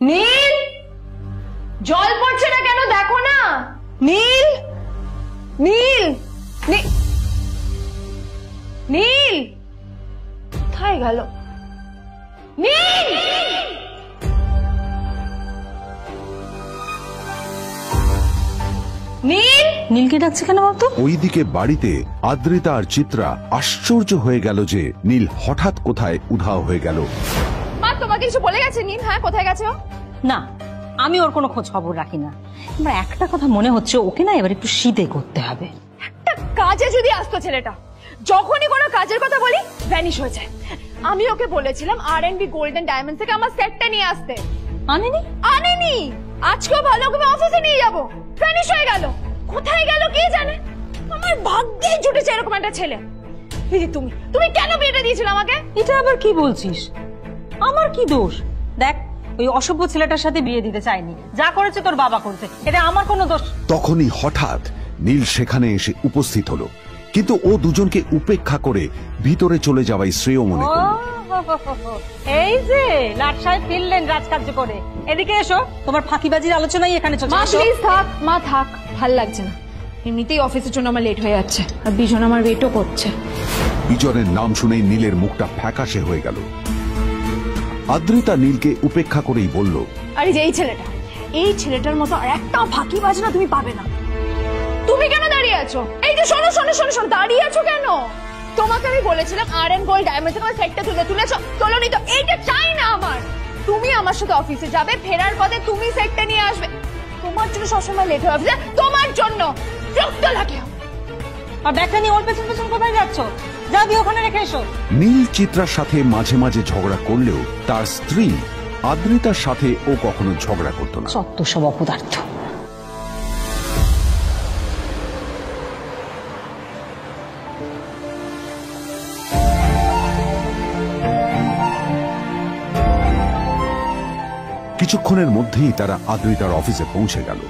নীল, জল পড়ছে না কেন দেখো না। নীল, নীল, নীল কোথায় গেল? নীল, নীল, নীলকে ডাকছে কেন বলতো? ওইদিকে বাড়িতে আদ্রিতা আর চিত্রা আশ্চর্য হয়ে গেল যে নীল হঠাৎ কোথায় উধাও হয়ে গেল। মা তোমাকে কিছু বলে গেছে নীল? হ্যাঁ, কোথায় গেছে ও? না, আমি ওর কোনো খোঁজ খবর রাখি না। আমার একটা কথা মনে হচ্ছে, ওকে না এবার একটু শীতে করতে হবে। একটা কাজে যদি আসতো ছেলেটা, যখনই কোনো কাজের কথা বলি ভ্যানিশ হয়ে যায়। আমি ওকে বলেছিলাম R&B গোল্ডেন ডায়মন্ড থেকে আমার সেটটা নিয়ে আসতে, আনেনি। আজকেও ভালো করে অফিসে নিয়ে যাবো, ভ্যানিশ হয়ে গেল। কোথায় গেল কে জানে। আমার ভাগ্যে জুটেছে এরকম একটা ছেলে। তুমি কেন বিয়েটা দিয়েছিলে আমাকে? এটা আবার কি বলছিস? আমার কি দোষ? দেখ, ওই অসভ্য ছেলেটার সাথে বিয়ে দিতে চাইনি। যা করেছে তোর বাবা করেছে, এটা আমার কোনো দোষ। তখনই হঠাৎ নীল সেখানে এসে উপস্থিত হলো, কিন্তু ও দুজনকে উপেক্ষা করে ভিতরে চলে যাওয়াই শ্রেয় মনে করল। এই যে লাট সাহেব ফিরলেন রাজকার্য করে। এদিকে এসো, তোমার ফাঁকিবাজির আলোচনাই এখানে চলছে। মা প্লিজ থাক, মা থাক, ভাল লাগছে না। এমনিতেই অফিসের জন্য আমার লেট হয়ে যাচ্ছে, আর বিজন আমার ওয়েটও করছে। বিজনের নাম শুনেই নীলের মুখটা ফ্যাকাশে হয়ে গেল। আদ্রিতা নীলকে উপেক্ষা করেই বলল, আরে যে এই ছেলেটার মতো আর একটা ফাঁকিবাজ না তুমি পাবে না। তুমি কেন দাঁড়িয়ে আছো? এই যে শোনো শোনো শোনো শোনো, দাঁড়িয়ে আছো কেন? তোমাকে আমি বলেছিলাম R&B গোল্ড ডায়মন্ড থেকে আমার সেটটা তুলেছো, তোলোনি তো। এইটা চাই না আমার। তুমি আমার সাথে অফিসে যাবে, ফেরার পথে তুমি সেটটা নিয়ে আসবে। তোমার জন্য সবসময় লেট হয়ে অফিসে, তোমার জন্য বিরক্ত লাগে। আর ব্যাগটা নিয়ে ওর পেছন পেছন কোথায় যাচ্ছ? যা দিয়ে ওখানে রেখে এসো। নীল চিত্রার সাথে মাঝে মাঝে ঝগড়া করলেও তার স্ত্রী আদ্রিতার সাথে ও কখনো ঝগড়া করত না। সত্য সব অপদার্থ। কিছুক্ষণের মধ্যেই তারা আদ্রিতার অফিসে পৌঁছে গেল।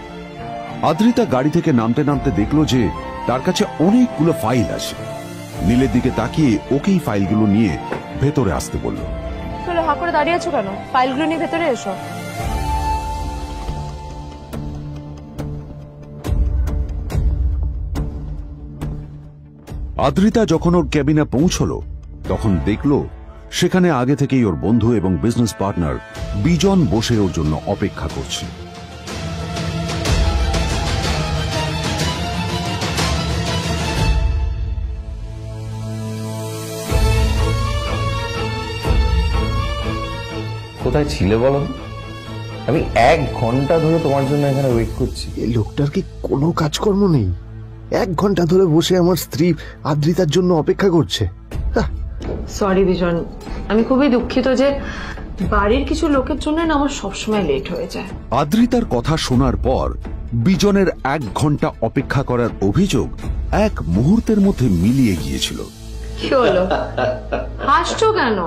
আদ্রিতা গাড়ি থেকে নামতে নামতে দেখলো যে তার কাছে অনেকগুলো ফাইল আছে। নীলের দিকে তাকিয়ে ওকেই ফাইলগুলো নিয়ে ভেতরে আসতে বলল। চলো, হা করে দাঁড়িয়ে আছো কেন? ফাইলগুলো নিয়ে ভেতরে এসো। আদ্রিতা যখন ওর ক্যাবিনে পৌঁছলো তখন দেখলো সেখানে আগে থেকেই ওর বন্ধু এবং বিজনেস পার্টনার বিজন বসে ওর জন্য অপেক্ষা করছে। কোথায় ছিলে বলো? আমি 1 ঘন্টা ধরে তোমার জন্য এখানে ওয়েট করছি। এই লোকটার কি কোনো কাজকর্ম নেই? 1 ঘন্টা ধরে বসে আমার স্ত্রী আদ্রিতার জন্য অপেক্ষা করছে। সরি বিজন, আমি খুবই দুঃখিত যে বাড়ির কিছু লোকের জন্য না আমার সবসময় লেট হয়ে যায়। আদ্রিতার কথা শোনার পর বিজনের 1 ঘন্টা অপেক্ষা করার অভিযোগ 1 মুহূর্তের মধ্যে মিলিয়ে গিয়েছিল। কি হলো? হাসছো কেন?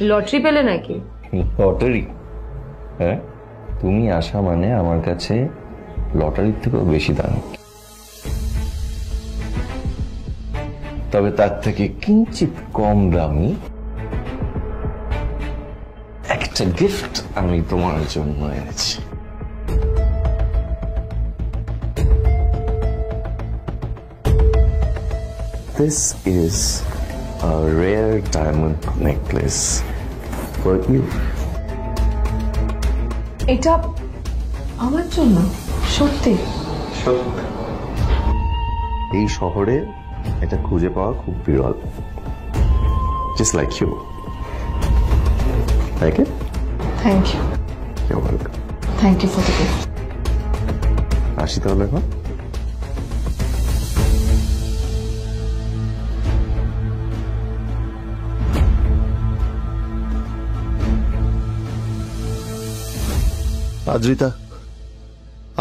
লটারি পেলে নাকি? লটারি? হ্যাঁ, তুমি আসা মানে আমার কাছে লটারির থেকেও বেশি দামি। তবে তার থেকে কিঞ্চিত কম দামি একটা গিফট আমি তোমার জন্য এনেছি। This is a rare diamond necklace for you. এটা আমার জন্য সত্যি? এই শহরে এটা খুঁজে পাওয়া খুব বিরল। Just like you. Like it? Thank you. You're welcome. Thank you for the gift. আসি তাহলে এখন। আদ্রিতা,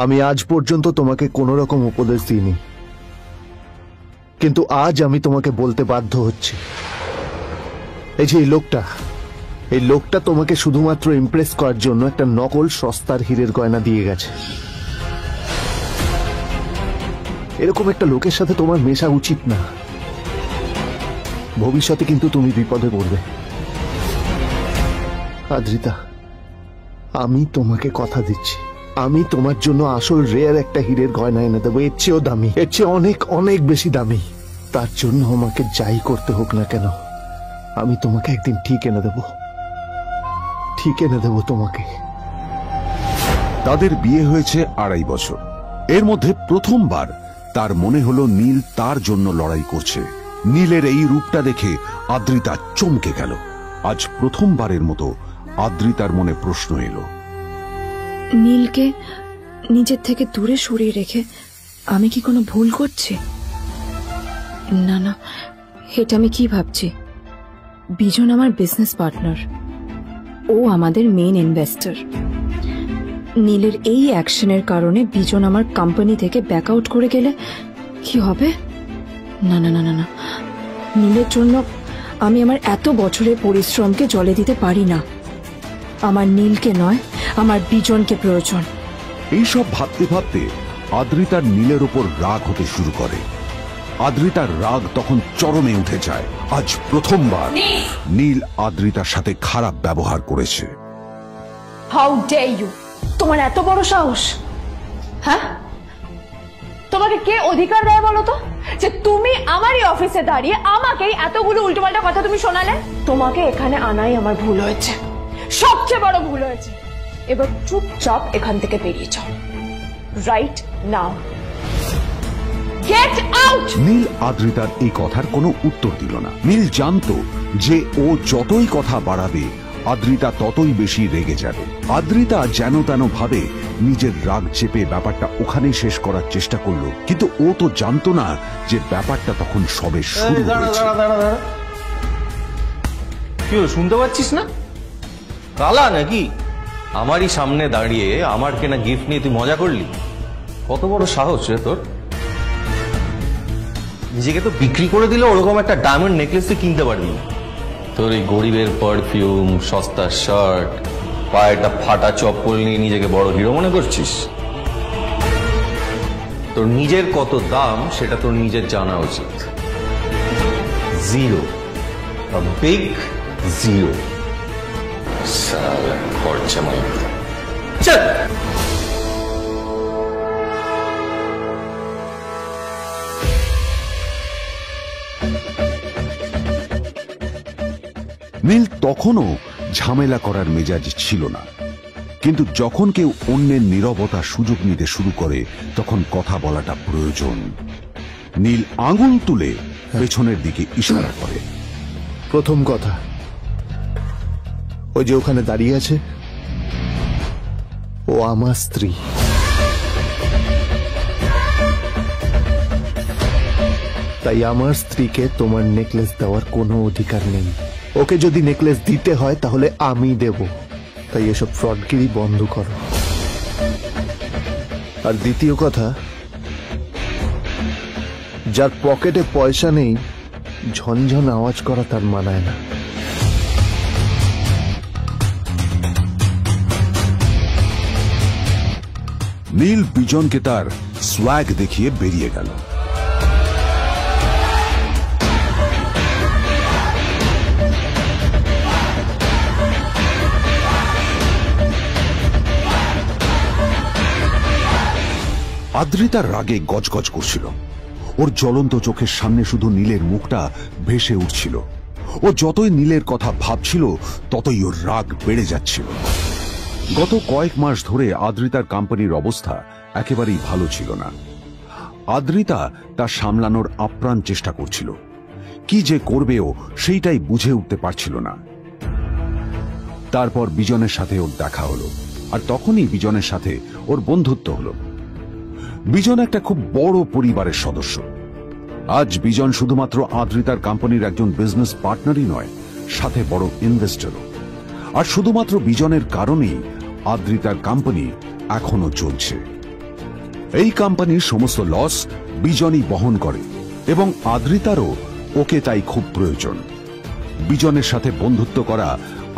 আমি আজ পর্যন্ত তোমাকে কোনো রকম উপদেশ দিইনি, কিন্তু আজ আমি তোমাকে বলতে বাধ্য হচ্ছি। এই যে এই লোকটা তোমাকে শুধুমাত্র ইমপ্রেস করার জন্য একটা নকল সস্তার হীরের গয়না দিয়ে গেছে। এরকম একটা লোকের সাথে তোমার মেশা উচিত না। ভবিষ্যতে কিন্তু তুমি বিপদে পড়বে। আদ্রিতা, আমি তোমাকে কথা দিচ্ছি, আমি তোমার জন্য আসল রেয়ার একটা হীরের গয়না এনে দেবো, এর চেয়েও দামি, এর চেয়ে অনেক অনেক বেশি দামি। তার জন্য আমাকে যাই করতে হোক না কেন, আমি তোমাকে একদিন ঠিক এনে দেবো, ঠিক এনে দেবো তোমাকে। তাদের বিয়ে হয়েছে 2.5 বছর। এর মধ্যে প্রথমবার তার মনে হলো নীল তার জন্য লড়াই করছে। নীলের এই রূপটা দেখে আদ্রিতা চমকে গেল। আজ প্রথমবারের মতো আদ্রিতার মনে প্রশ্ন এলো, নীলকে নিজের থেকে দূরে সরিয়ে রেখে আমি কি কোনো ভুল করছি? না না, এটা আমি কি ভাবছি? বিজন আমার বিজনেস পার্টনার, ও আমাদের মেইন ইনভেস্টর। নীলের এই অ্যাকশনের কারণে বিজন আমার কোম্পানি থেকে ব্যাক আউট করে গেলে কি হবে? না না না না না, নীলের জন্য আমি আমার এত বছরের পরিশ্রমকে জলে দিতে পারি না। আমার নীলকে নয়, আমার বিজনকে প্রয়োজন। এইসব ভাবতে ভাবতে আদ্রিতার নীলের ওপর রাগ হতে শুরু করে। আদ্রিতার রাগ তখন চরমে উঠে যায়। আজ প্রথমবার নীল আদ্রিতার সাথে খারাপ ব্যবহার করেছে। How dare you! তোমার এত বড় সাহস! হ্যাঁ, তোমাকে কে অধিকার দেয় বলো তো যে তুমি আমারই অফিসে দাঁড়িয়ে আমাকেই এতগুলো উল্টোপাল্টা কথা তুমি শোনালে? তোমাকে এখানে আনাই আমার ভুল হয়েছে, সবচেয়ে বড় ভুল হয়েছে। এবার চুপচাপ এখান থেকে বেরিয়ে যাও, right now. Get out! Neel আদ্রিতার এই কথার কোনো উত্তর দিল না। নীল জানতো যে ও যতই কথা বাড়াবে আদ্রিতা ততই বেশি রেগে যাবে। আদ্রিতা যেন তেন ভাবে নিজের রাগ চেপে ব্যাপারটা ওখানেই শেষ করার চেষ্টা করলো, কিন্তু ও তো জানতো না যে ব্যাপারটা তখন সবে শুরু হয়েছে। কি হলো, শুনতে পাচ্ছিস না? কালা নাকি? আমারই সামনে দাঁড়িয়ে আমার কেনা গিফট নিয়ে তুই মজা করলি? কত বড় সাহস রে তোর! নিজেকে তো বিক্রি করে দিলে ওরকম একটা ডায়মন্ড নেকলেস তুই কিনতে পারবি না। তোর এই গরিবের পারফিউম, সস্তা শার্ট, পায়েটা ফাটা চপ্পল নিয়ে নিজেকে বড় হিরো মনে করছিস? তোর নিজের কত দাম সেটা তোর নিজের জানা উচিত। Zero, big zero. সালা খরচা মাই চল। নীল তখনও ঝামেলা করার মেজাজ ছিল না, কিন্তু যখন কেউ অন্যের নীরবতা সুযোগ নিতে শুরু করে তখন কথা বলাটা প্রয়োজন। নীল আঙুল তুলে পেছনের দিকে ইশারা করে। প্রথম কথা, ওই যে ওখানে দাঁড়িয়ে আছে, ও আমার স্ত্রী। তাই আমার স্ত্রীকে তোমার নেকলেস দেওয়ার কোনো অধিকার নেই। ওকে যদি নেকলেস দিতে হয় তাহলে আমি দেব। তাই এসব ফ্রডগিরি বন্ধ করো। আর দ্বিতীয় কথা, যার পকেটে পয়সা নেই ঝনঝন আওয়াজ করা তার মানায় না। নীল বিজনকে তার সোয়াগ দেখিয়ে বেরিয়ে গেল। আদ্রিতার রাগে গজগজ করছিল। ওর জ্বলন্ত চোখের সামনে শুধু নীলের মুখটা ভেসে উঠছিল। ও যতই নীলের কথা ভাবছিল ততই ওর রাগ বেড়ে যাচ্ছিল। গত কয়েক মাস ধরে আদ্রিতার কোম্পানির অবস্থা একেবারেই ভালো ছিল না। আদ্রিতা তা সামলানোর আপ্রাণ চেষ্টা করছিল। কি যে করবেও সেইটাই বুঝে উঠতে পারছিল না। তারপর বিজনের সাথে ওর দেখা হলো, আর তখনই বিজনের সাথে ওর বন্ধুত্ব হলো। বিজন একটা খুব বড় পরিবারের সদস্য। আজ বিজন শুধুমাত্র আদ্রিতার কোম্পানির একজন বিজনেস পার্টনারই নয়, সাথে বড় ইনভেস্টরও। আর শুধুমাত্র বিজনের কারণেই আদ্রিতার কোম্পানি এখনো চলছে। এই কোম্পানির সমস্ত লস বিজনই বহন করে এবং আদ্রিতারও ওকে তাই খুব প্রয়োজন। বিজনের সাথে বন্ধুত্ব করা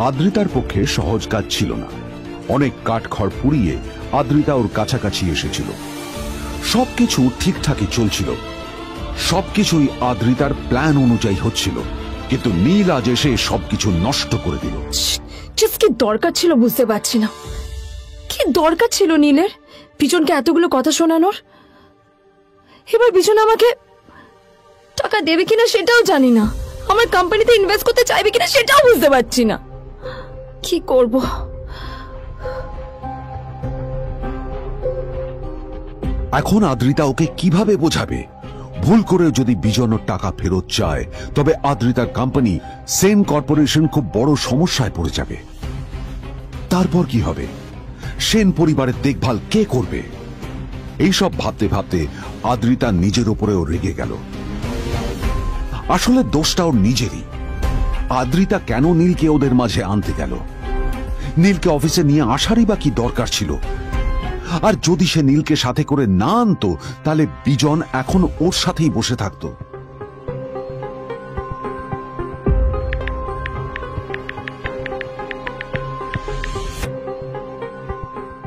আদ্রিতার পক্ষে সহজ কাজ ছিল না। অনেক কাঠখড় পুড়িয়ে আদ্রিতা ওর কাছাকাছি এসেছিল। সবকিছু ঠিকঠাকই চলছিল, সবকিছুই আদ্রিতার প্ল্যান অনুযায়ী হচ্ছিল, কিন্তু নীল আজ এসে সবকিছু নষ্ট করে দিল। কি দরকার ছিল বুঝতে পারছি না। কি দরকার ছিল নীলের বিজনকে এতগুলো কথা শোনানোর? এবার বিজন আমাকে টাকা দেবে কিনা সেটাও জানি না, আমার কোম্পানিতে ইনভেস্ট করতে চাইবে কিনা সেটাও বুঝতে পারছি না। কি করব? এখন আদ্রিতা ওকে কিভাবে বোঝাবে? ভুল করে যদি বিজন ওর টাকা ফেরত চায় তবে আদ্রিতার কোম্পানি সেন কর্পোরেশন খুব বড় সমস্যায় পড়ে যাবে। তারপর কি হবে? সেন পরিবারের দেখভাল কে করবে? এইসব ভাবতে ভাবতে আদ্রিতা নিজের উপরেও রেগে গেল। আসলে দোষটা ওর নিজেরই। আদ্রিতা কেন নীলকে ওদের মাঝে আনতে গেল? নীলকে অফিসে নিয়ে আসারই বা কি দরকার ছিল? আর যদি সে নীলকে সাথে করে না আনতো তাহলে বিজন এখন ওর সাথেই বসে থাকতো।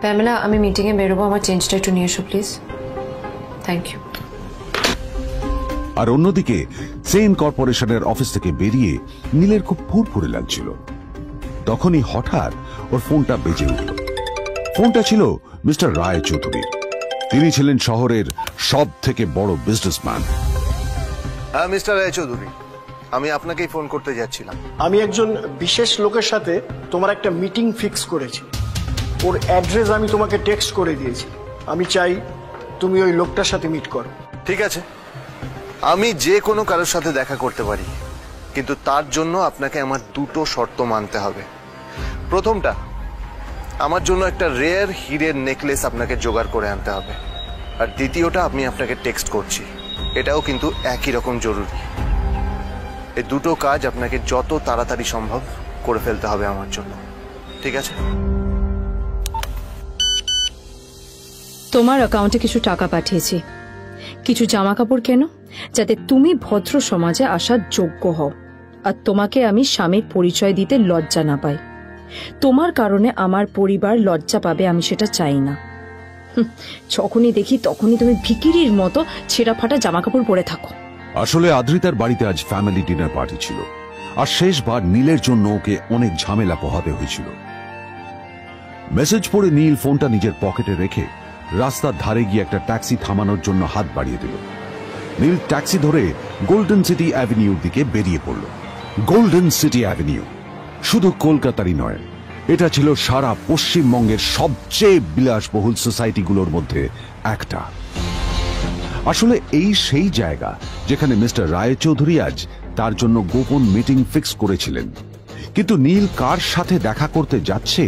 প্যামেলা, আমি মিটিং এ বেরোবো, আমার চেঞ্জটা একটু নিয়ে এসো প্লিজ। Thank you. আর অন্যদিকে সেন কর্পোরেশনের অফিস থেকে বেরিয়ে নীলের খুব ফুরফুরে লাগছিল। তখনই হঠাৎ ওর ফোনটা বেজে উঠল। ফোনটা ছিল মিস্টার রায় চৌধুরী। তিনি ছিলেন শহরের সব থেকে বড় বিজনেসম্যান। হ্যাঁ মিস্টার রায় চৌধুরী, আমি আপনাকেই ফোন করতে যাচ্ছিলাম। আমি একজন বিশেষ লোকের সাথে তোমার একটা মিটিং ফিক্স করেছি। ওর অ্যাড্রেস আমি তোমাকে টেক্সট করে দিয়েছি। আমি চাই তুমি ওই লোকটার সাথে মিট করো। ঠিক আছে, আমি যে কোনো কারোর সাথে দেখা করতে পারি, কিন্তু তার জন্য আপনাকে আমার দুটো শর্ত মানতে হবে। প্রথমটা, আমার জন্য একটা রেয়ার হীরের নেকলেস আপনাকে জোগাড় করে আনতে হবে। আর দ্বিতীয়টা, আমি আপনাকে টেক্সট করছি, এটাও কিন্তু একই রকম জরুরি। এই দুটো কাজ আপনাকে যত তাড়াতাড়ি সম্ভব করে ফেলতে হবে আমার জন্য, ঠিক আছে? তোমার অ্যাকাউন্টে কিছু টাকা পাঠিয়েছি, কিছু জামা কাপড় কেনো যাতে তুমি ভদ্র সমাজে আসার যোগ্য হও, আর তোমাকে আমি স্বামীর পরিচয় দিতে লজ্জা না পাই। তোমার কারণে আমার পরিবার লজ্জা পাবে, আমি সেটা চাই না। যখনই দেখি তখনই তুমি ভিখিরির মতো ছেঁড়া ফাটা জামা কাপড় পরে থাকো। আসলে আদ্রিতার বাড়িতে আজ ফ্যামিলি ডিনার পার্টি ছিল, আর শেষবার নীলের জন্য ওকে অনেক ঝামেলা পোহাতে হয়েছিল। মেসেজ পড়ে নীল ফোনটা নিজের পকেটে রেখে রাস্তার ধারে গিয়ে একটা ট্যাক্সি থামানোর জন্য হাত বাড়িয়ে দিল। নীল ট্যাক্সি ধরে গোল্ডেন সিটি অ্যাভিনিউর দিকে বেরিয়ে পড়ল। গোল্ডেন সিটি অ্যাভিনিউ শুধু কলকাতারই নয়, এটা ছিল সারা পশ্চিমবঙ্গের সবচেয়ে বিলাসবহুল সোসাইটিগুলোর মধ্যে একটা। আসলে এই সেই জায়গা যেখানে মিস্টার রায় চৌধুরী আজ তার জন্য গোপন মিটিং ফিক্স করেছিলেন। কিন্তু নীল কার সাথে দেখা করতে যাচ্ছে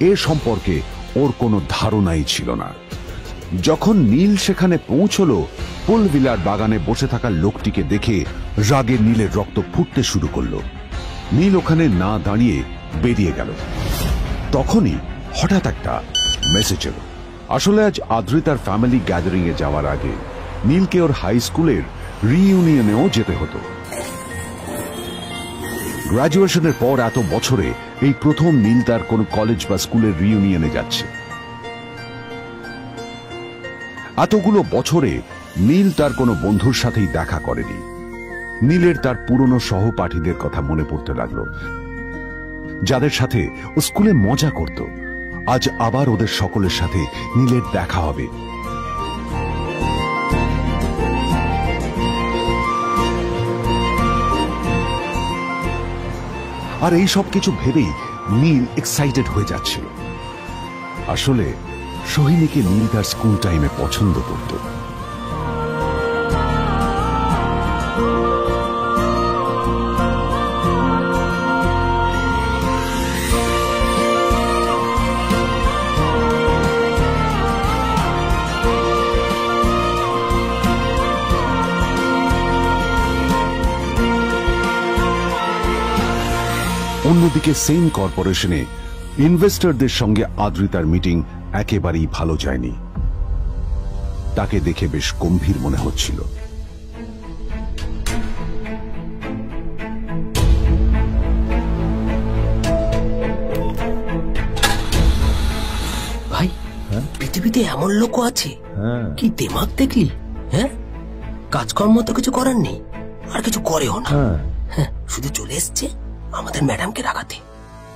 এ সম্পর্কে ওর কোনো ধারণাই ছিল না। যখন নীল সেখানে পৌঁছলো, পুলভিলার বাগানে বসে থাকা লোকটিকে দেখে রাগে নীলের রক্ত ফুটতে শুরু করলো। নীল ওখানে না দাঁড়িয়ে বেরিয়ে গেল। তখনই হঠাৎ একটা মেসেজ এলো। আসলে আজ আদ্রিতার ফ্যামিলি গ্যাদারিং এ যাওয়ার আগে নীলকে ওর হাই স্কুলের রিইউনিয়নেও যেতে হতো। গ্রাজুয়েশনের পর এত বছরে এই প্রথম নীল তার কোন কলেজ বা স্কুলের রিইউনিয়নে যাচ্ছে। এতগুলো বছরে নীল তার কোনো বন্ধুর সাথেই দেখা করেনি। নীলের তার পুরনো সহপাঠীদের কথা মনে পড়তে লাগলো, যাদের সাথে ও স্কুলে মজা করত। আজ আবার ওদের সকলের সাথে নীলের দেখা হবে। আর এই সব কিছু ভেবেই নীল এক্সাইটেড হয়ে যাচ্ছিল। আসলে সোহিনীকে নীল তার স্কুল টাইমে পছন্দ করত। অন্যদিকে সেম কর্পোরেশনে ইনভেস্টরদের সঙ্গে আদ্রিতার মিটিং একেবারেই ভালো যায়নি। তাকে দেখে বেশ গম্ভীর মনে হচ্ছিল। ভাই পৃথিবীতে এমন লোকও আছে, কি দিমাগ দেখলি? হ্যাঁ, কাজকর্ম তো কিছু করার নেই, আর কিছু করেও না। হ্যাঁ, শুধু চলে এসছে আমাদের ম্যাডামকে রাখাতে।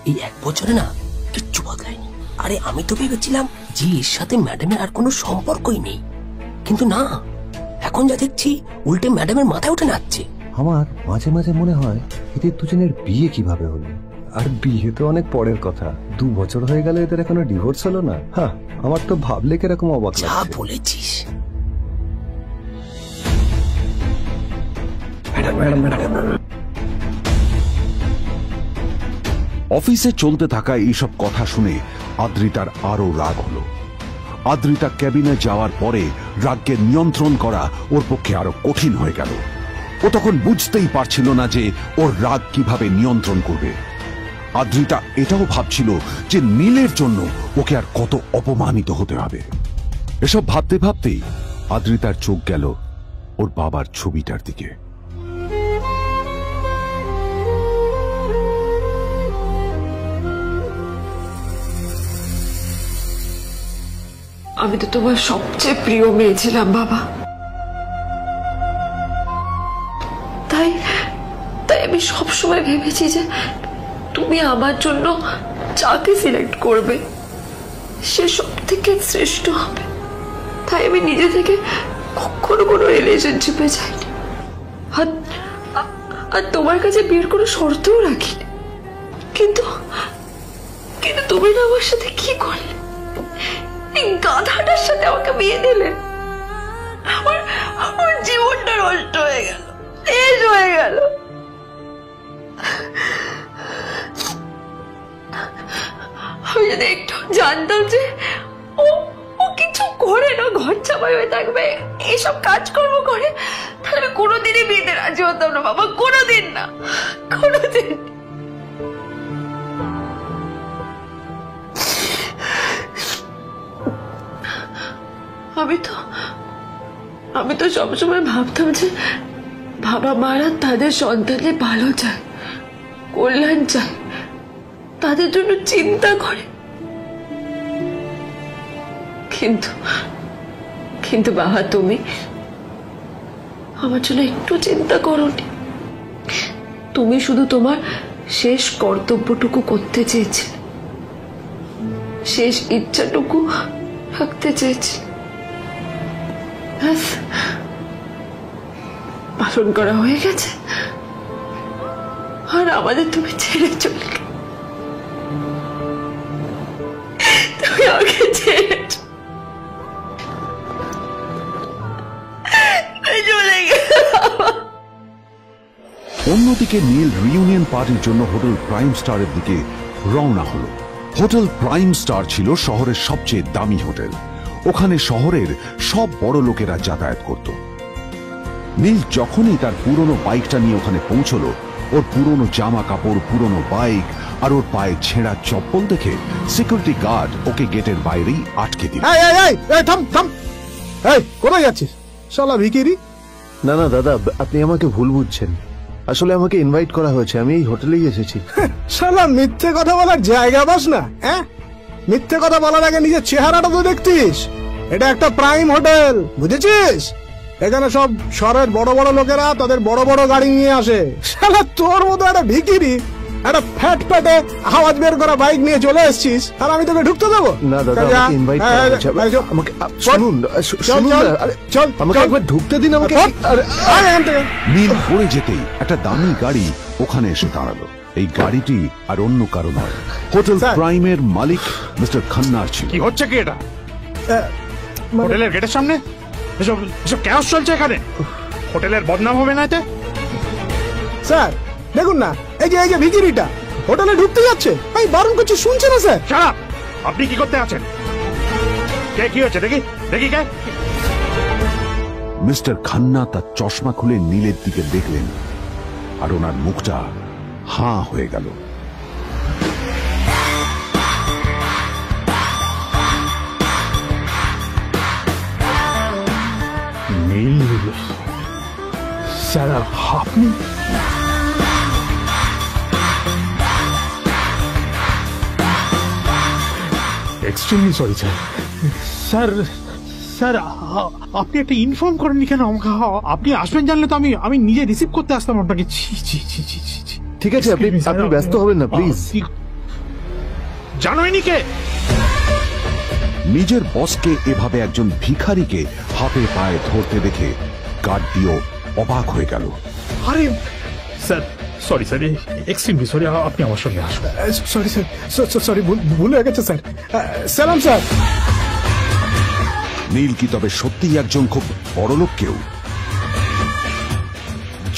এই 1 বছরে না কিচ্ছু বদলায়নি। আরে আমি তো ভেবেছিলাম যে এর সাথে ম্যাডামের আর কোনো সম্পর্কই নেই, কিন্তু না, এখন যা দেখছি উল্টে ম্যাডামের মাথায় উঠে নাচছে। আমার মাঝে মাঝে মনে হয় এদের দুজনের বিয়ে কিভাবে হলো। আর বিয়ে তো অনেক পরের কথা, 2 বছর হয়ে গেল এদের এখনো ডিভোর্স হলো না। হ্যাঁ, আমার তো ভাবলে কিরকম অবাক লাগছে। যা বলেছিস। অফিসে চলতে থাকা এইসব কথা শুনে আদ্রিতার আরো রাগ হলো। আদ্রিতা ক্যাবিনে যাওয়ার পরে রাগকে নিয়ন্ত্রণ করা ওর পক্ষে আরো কঠিন হয়ে গেল। ও তখন বুঝতেই পারছিল না যে ওর রাগ কিভাবে নিয়ন্ত্রণ করবে। আদ্রিতা এটাও ভাবছিল যে নীলের জন্য ওকে আর কত অপমানিত হতে হবে। এসব ভাবতে ভাবতেই আদ্রিতার চোখ গেল ওর বাবার ছবিটার দিকে। আমি তো তোমার সবচেয়ে প্রিয় মেয়ে ছিলাম বাবা, তাই তাই আমি সবসময় ভেবেছি যে তুমি আমার জন্য যাকে সিলেক্ট করবে সে সব থেকে শ্রেষ্ঠ হবে। তাই আমি নিজে থেকে কখনো কোনো রিলেশনশিপে যাইনি, আর তোমার কাছে বিয়ের কোনো শর্তও রাখিনি। কিন্তু কিন্তু তুমি না আমার সাথে কি করলে? এই গাধাটার সাথে আমাকে বিয়ে দিলে। আমার জীবনটা নষ্ট হয়ে গেল, শেষ হয়ে গেল। আমি যদি একটু জানতাম যে ও কিছু করে না, ঘর চাপাই হয়ে থাকবে, এইসব কাজকর্ম করে, তাহলে কোনোদিনই বিয়েতে রাজি হতাম না বাবা, কোনোদিন না, কোনোদিন। আমি তো সবসময় ভাবতাম যে বাবা মারা তাদের সন্তানের ভালো চায়, কল্যাণ চায়, তাদের জন্য চিন্তা করে। কিন্তু বাবা, তুমি আমার জন্য একটু চিন্তা করোনি। তুমি শুধু তোমার শেষ কর্তব্যটুকু করতে চেয়েছিলে, শেষ ইচ্ছাটুকু রাখতে চেয়েছিলে, পালন করা হয়ে গেছে, আর আমাদের তুমি ছেড়ে চলে গেলে। তুমি আমাকে ছেড়ে চলে গেলে। অন্যদিকে নীল রিউনিয়ন পার্টির জন্য হোটেল প্রাইম স্টারের দিকে রওনা হলো। হোটেল প্রাইম স্টার ছিল শহরের সবচেয়ে দামি হোটেল। ওখানে শহরের সব বড় লোকেরা যাতায়াত করত। নীল যখনই তার পুরনো বাইকটা নিয়ে ওখানে পৌঁছলো, ওর পুরনো জামা কাপড়, পুরনো বাইক আর ওর পায়ে ছেঁড়া চপ্পল দেখে সিকিউরিটি গার্ড ওকে গেটের বাইরেই আটকে দিল। কোথায় যাচ্ছিস শালা ভিখিরি? না না দাদা, আপনি আমাকে ভুল বুঝছেন। আসলে আমাকে ইনভাইট করা হয়েছে, আমি এই হোটেলেই এসেছি। শালা মিথ্যে কথা বলার জায়গা পাস না? হ্যাঁ, মিথ্যে কথা বলার আগে নিজের চেহারাটা তো দেখতিস। এটা একটা প্রাইম হোটেল, বুঝেছিস? এখানে সব শহরের বড় বড় লোকেরা তাদের বড় বড় গাড়ি নিয়ে আসে। শালা তোর মতো একটা ভিখিরি একটা ফ্যাট প্যাটে আওয়াজ বের করা বাইক নিয়ে চলে এসছিস, আর আমি তোকে ঢুকতে দেবো? না দাদা, আমাকে ইনভাইট করা হয়েছে। আমাকে শুনুন, চল আমাকে একবার ঢুকতে দিন আমাকে। নীল পড়ে যেতেই একটা দামি গাড়ি ওখানে এসে দাঁড়ালো। এই গাড়িটি আর অন্য কারো নয়, হোটেল প্রাইমের মালিক মিস্টার খান্নার ছিল। কি হচ্ছে কি এটা? হোটেলের গেটের সামনে এসব এসব ক্যাশ চলছে এখানে। হোটেলের বদনাম হবে না এতে? স্যার দেখুন না, এই যে ভিখিরিটা হোটেলে ঢুকতে যাচ্ছে, এই বারণ করছি, শুনছে না স্যার? Shut up! আপনি কি করতে আছেন? কে কি হচ্ছে দেখি দেখি কে? মিস্টার খান্না তার চশমা খুলে নীলের দিকে দেখলেন, আর ওনার মুখটা হাঁ হয়ে গেল। নীল স্যার, আপনি? Extremely sorry sir. Sir sir আপনি একটা ইনফর্ম করেননি কেন আমাকে? আপনি আসবেন জানলে তো আমি নিজে রিসিভ করতে আসতাম আপনাকে। ঠিক আছে, আপনি ব্যস্ত হবেন না প্লিজ। জানোইনি কে? নিজের বসকে এভাবে একজন ভিখারিকে হাতে পায়ে ধরতে দেখে গার্ডটিও অবাক হয়ে গেল। আরে sir, sorry sir, extremely sorry, আপনি আমার সঙ্গে আসবেন। সরি স্যার, সরি, ভুল হয়ে গেছে স্যার। সালাম স্যার। নীল কি তবে সত্যিই একজন খুব বড়লোক কেউ?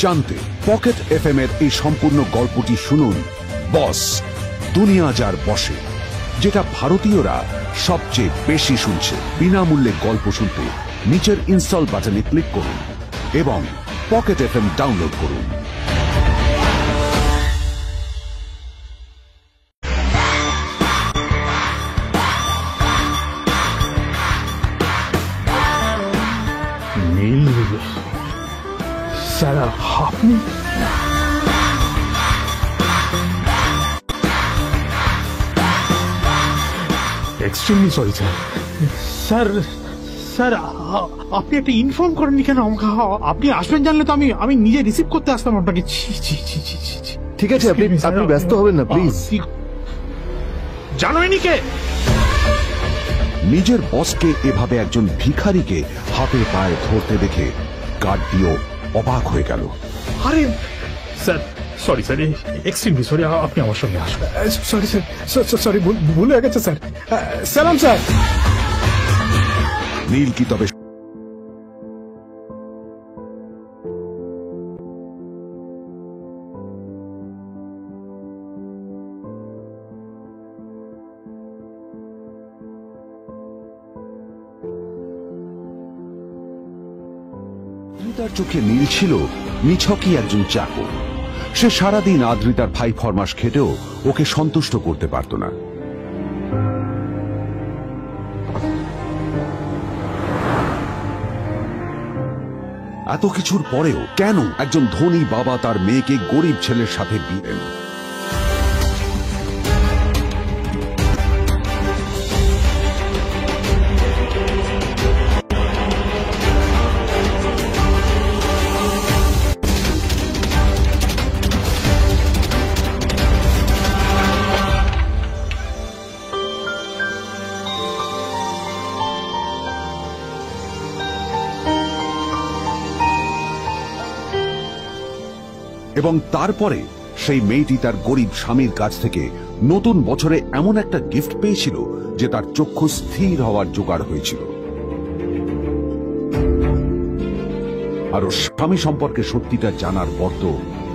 জানতে পকেট এফএম এর এই সম্পূর্ণ গল্পটি শুনুন, বস দুনিয়া যার বসে, যেটা ভারতীয়রা সবচেয়ে বেশি শুনছে। বিনামূল্যে গল্প শুনতে নিচের ইনস্টল বাটনে ক্লিক করুন এবং পকেট এফএম ডাউনলোড করুন। নীল স্যার, আপনি? Extremely sorry sir. Sir sir আপনি একটা ইনফর্ম করেননি কেন আমাকে? আপনি আসবেন জানলে তো আমি নিজে রিসিভ করতে আসতাম আপনাকে। ঠিক আছে, আপনি ব্যস্ত হবেন না প্লিজ। জানোইনি কে? নিজের বসকে এভাবে একজন ভিখারিকে হাতে পায়ে ধরতে দেখে গার্ডটিও অবাক হয়ে গেল। আরে sir, sorry sir, extremely sorry, আপনি আমার সঙ্গে আসবেন। সরি স্যার, সরি, ভুল হয়ে গেছে স্যার। সালাম স্যার। নীল কি তবে তার চোখে নীল ছিল নিছকই একজন চাকর। সে সারাদিন আদ্রিতার ভাই ফরমাস খেটেও ওকে সন্তুষ্ট করতে পারত না। এত কিছুর পরেও কেন একজন ধনী বাবা তার মেয়েকে গরিব ছেলের সাথে বিয়ে দেন? এবং তারপরে সেই মেয়েটি তার গরিব স্বামীর কাছ থেকে নতুন বছরে এমন একটা গিফট পেয়েছিল যে তার চক্ষু স্থির হওয়ার জোগাড় হয়েছিল। আর ওর স্বামী সম্পর্কে সত্যিটা জানার পর তো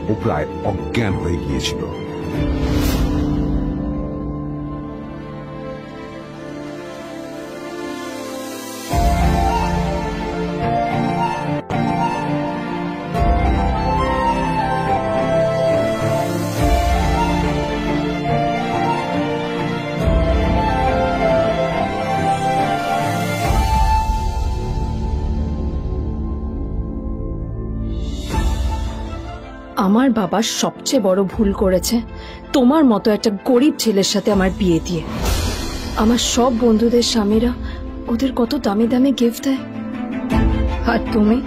ও প্রায় অজ্ঞান হয়ে গিয়েছিল। আমার বাবা সবচেয়ে বড় ভুল করেছে তোমার মতো একটা গরিব ছেলের সাথে আমার বিয়ে দিয়ে। আমার সব বন্ধুদের স্বামীরা ওদের কত দামি দামি গিফট দেয়, আর তুমি?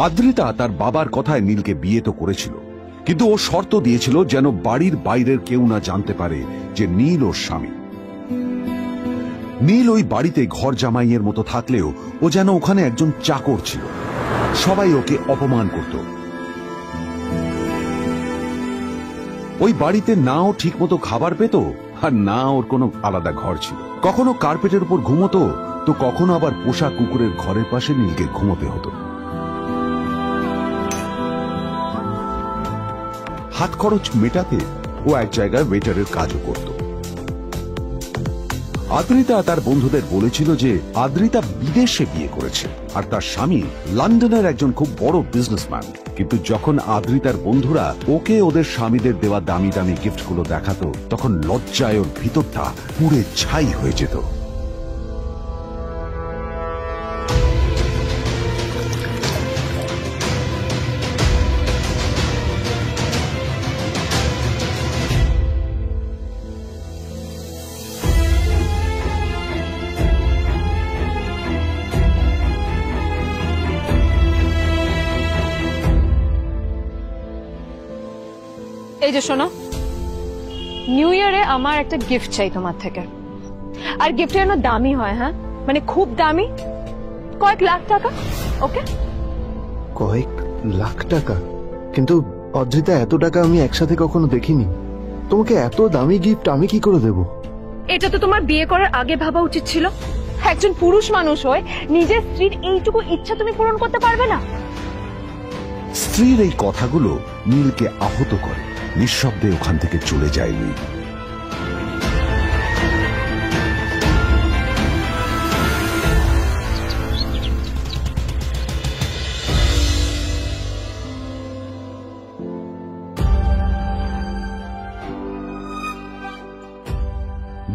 আদ্রিতা তার বাবার কথায় নীলকে বিয়ে তো করেছিল, কিন্তু ও শর্ত দিয়েছিল যেন বাড়ির বাইরের কেউ না জানতে পারে যে নীল ওর স্বামী। নীল ওই বাড়িতে ঘর জামাইয়ের মতো থাকলেও ও যেন ওখানে একজন চাকর ছিল। সবাই ওকে অপমান করত। ওই বাড়িতে না ও ঠিক মতো খাবার পেত, আর না ওর কোনো আলাদা ঘর ছিল। কখনো কার্পেটের উপর ঘুমতো, তো কখনো আবার পোষা কুকুরের ঘরের পাশে নীলকে ঘুমোতে হতো। হাত খরচ মেটাতে ও এক জায়গায় ওয়েটারের কাজও করত। আদ্রিতা তার বন্ধুদের বলেছিল যে আদ্রিতা বিদেশে বিয়ে করেছে, আর তার স্বামী লন্ডনের একজন খুব বড় বিজনেসম্যান। কিন্তু যখন আদ্রিতার বন্ধুরা ওকে ওদের স্বামীদের দেওয়া দামি দামি গিফটগুলো দেখাতো, তখন লজ্জায় ওর ভিতরটা পুড়ে ছাই হয়ে যেত। এই যে শোনো, নিউ ইয়ারে আমার একটা গিফট চাই তোমার থেকে। আর গিফট যেন দামি হয়, হ্যাঁ, মানে খুব দামি, কয়েক লাখ টাকা। ওকে? কয়েক লাখ টাকা? কিন্তু অদ্রিতা, এত টাকা আমি একসাথে কখনো দেখিনি। তোমাকে এত দামি গিফট আমি কি করে দেব? এটা তো তোমার বিয়ে করার আগে ভাবা উচিত ছিল। একজন পুরুষ মানুষ হয়ে নিজের স্ত্রীর এইটুকু ইচ্ছা তুমি পূরণ করতে পারবে না? স্ত্রীর এই কথাগুলো নীলকে আহত করে। নিঃশব্দে ওখান থেকে চলে যায় নীল।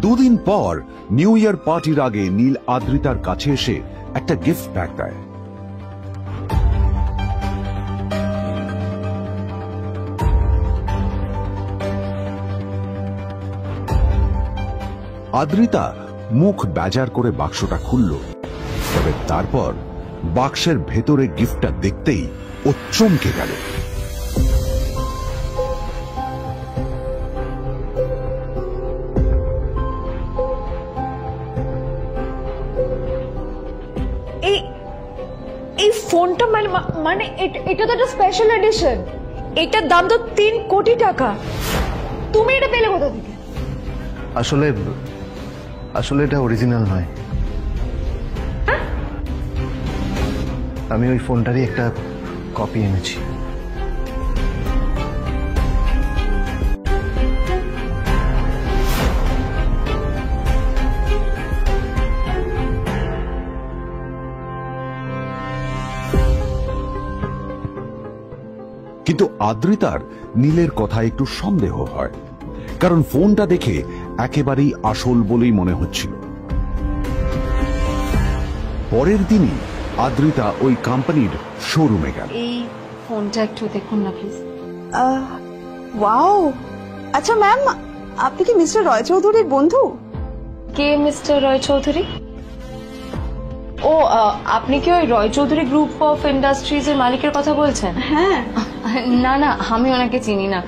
দুদিন পর নিউ ইয়ার পার্টির আগে নীল আদ্রিতার কাছে এসে একটা গিফট ব্যাগ দেয়। আদ্রিতা মুখ বেজার করে বাক্সটা খুলল, তবে তারপর বাক্সের ভেতরে গিফটটা দেখতেই ও চমকে গেল। এই ফোনটা মানে এটা তো একটা স্পেশাল এডিশন। এটার দাম তো 3 কোটি টাকা। তুমি এটা পেলে কোথা থেকে? আসলে এটা অরিজিনাল নয়। আমি ওই ফোনটারই একটা কপি এনেছি। কিন্তু আদ্রিতার নীলের কথা একটু সন্দেহ হয়, কারণ ফোনটা দেখে একেবারেই আসল বলেই মনে হচ্ছিল। পরের দিনই আদ্রিতা ওই কোম্পানির শোরুমে গেল। এই ফোনটা একটু দেখুন না প্লিজ। ওয়াও, আচ্ছা ম্যাম, আপনি কি মিস্টার রয় চৌধুরীর বন্ধু? কে মিস্টার রয় চৌধুরী? ও, আপনি কি ওই রয় চৌধুরী গ্রুপ অফ ইন্ডাস্ট্রিজ এর মালিকের কথা বলছেন? হ্যাঁ। না না, আমি ওনাকে চিনি না।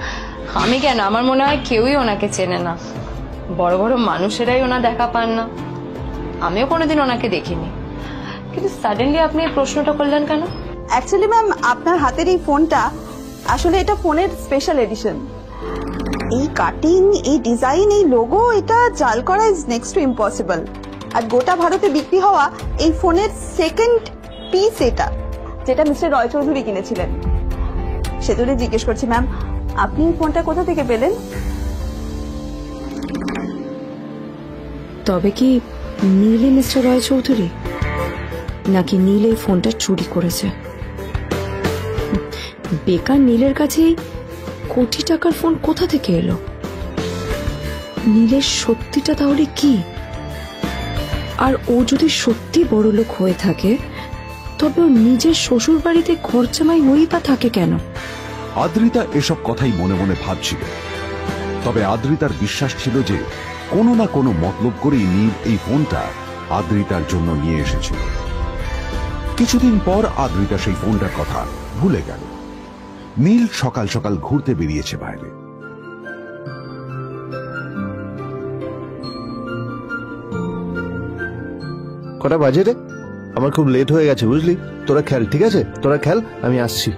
আমি কেন, আমার মনে হয় কেউই ওনাকে চেনে না। বড় বড় মানুষেরাই ওনা দেখা পান না। আমিও কোনোদিন ওনাকে দেখিনি। কিন্তু সাডেনলি আপনি এই প্রশ্নটা করলেন কেন? অ্যাকচুয়ালি ম্যাম, আপনার হাতের এই ফোনটা আসলে এটা ফোনের স্পেশাল এডিশন। এই কাটিং, এই ডিজাইন, এই লোগো, এটা জাল করা ইজ নেক্সট টু ইম্পসিবল। আর গোটা ভারতে বিক্রি হওয়া এই ফোনের সেকেন্ড পিস এটা, যেটা মিস্টার রয় চৌধুরী কিনেছিলেন। সেতুরে জিজ্ঞেস করছি ম্যাম, আপনি এই ফোনটা কোথা থেকে পেলেন? তবে কি নীল মিস্টার রয় চৌধুরী, নাকি নীল এই ফোনটা চুরি করেছে? বেকার নীলের কাছে কোটি টাকার ফোন কোথা থেকে এলো? নীলের সত্যিটা তাহলে কি? আর ও যদি সত্যি বড় লোক হয়ে থাকে, তবে ও নিজের শ্বশুর বাড়িতে খরচামাই হই বা থাকে কেন? আদ্রিতা এসব কথাই মনে মনে ভাবছিল। তবে আদ্রিতার বিশ্বাস ছিল যে কোনো না কোনো মতলব করেই নীল এই ফোনটা আদ্রিতার জন্য নিয়ে এসেছিল। কিছুদিন পর আদ্রিতা সেই ফোনটার কথা ভুলে গেল। নীল সকাল সকাল ঘুরতে বেরিয়েছে বাইরে। কটা বাজে রে? আমার খুব লেট হয়ে গেছে বুঝলি। তোরা খেল, ঠিক আছে? তোরা খেল, আমি আসছি।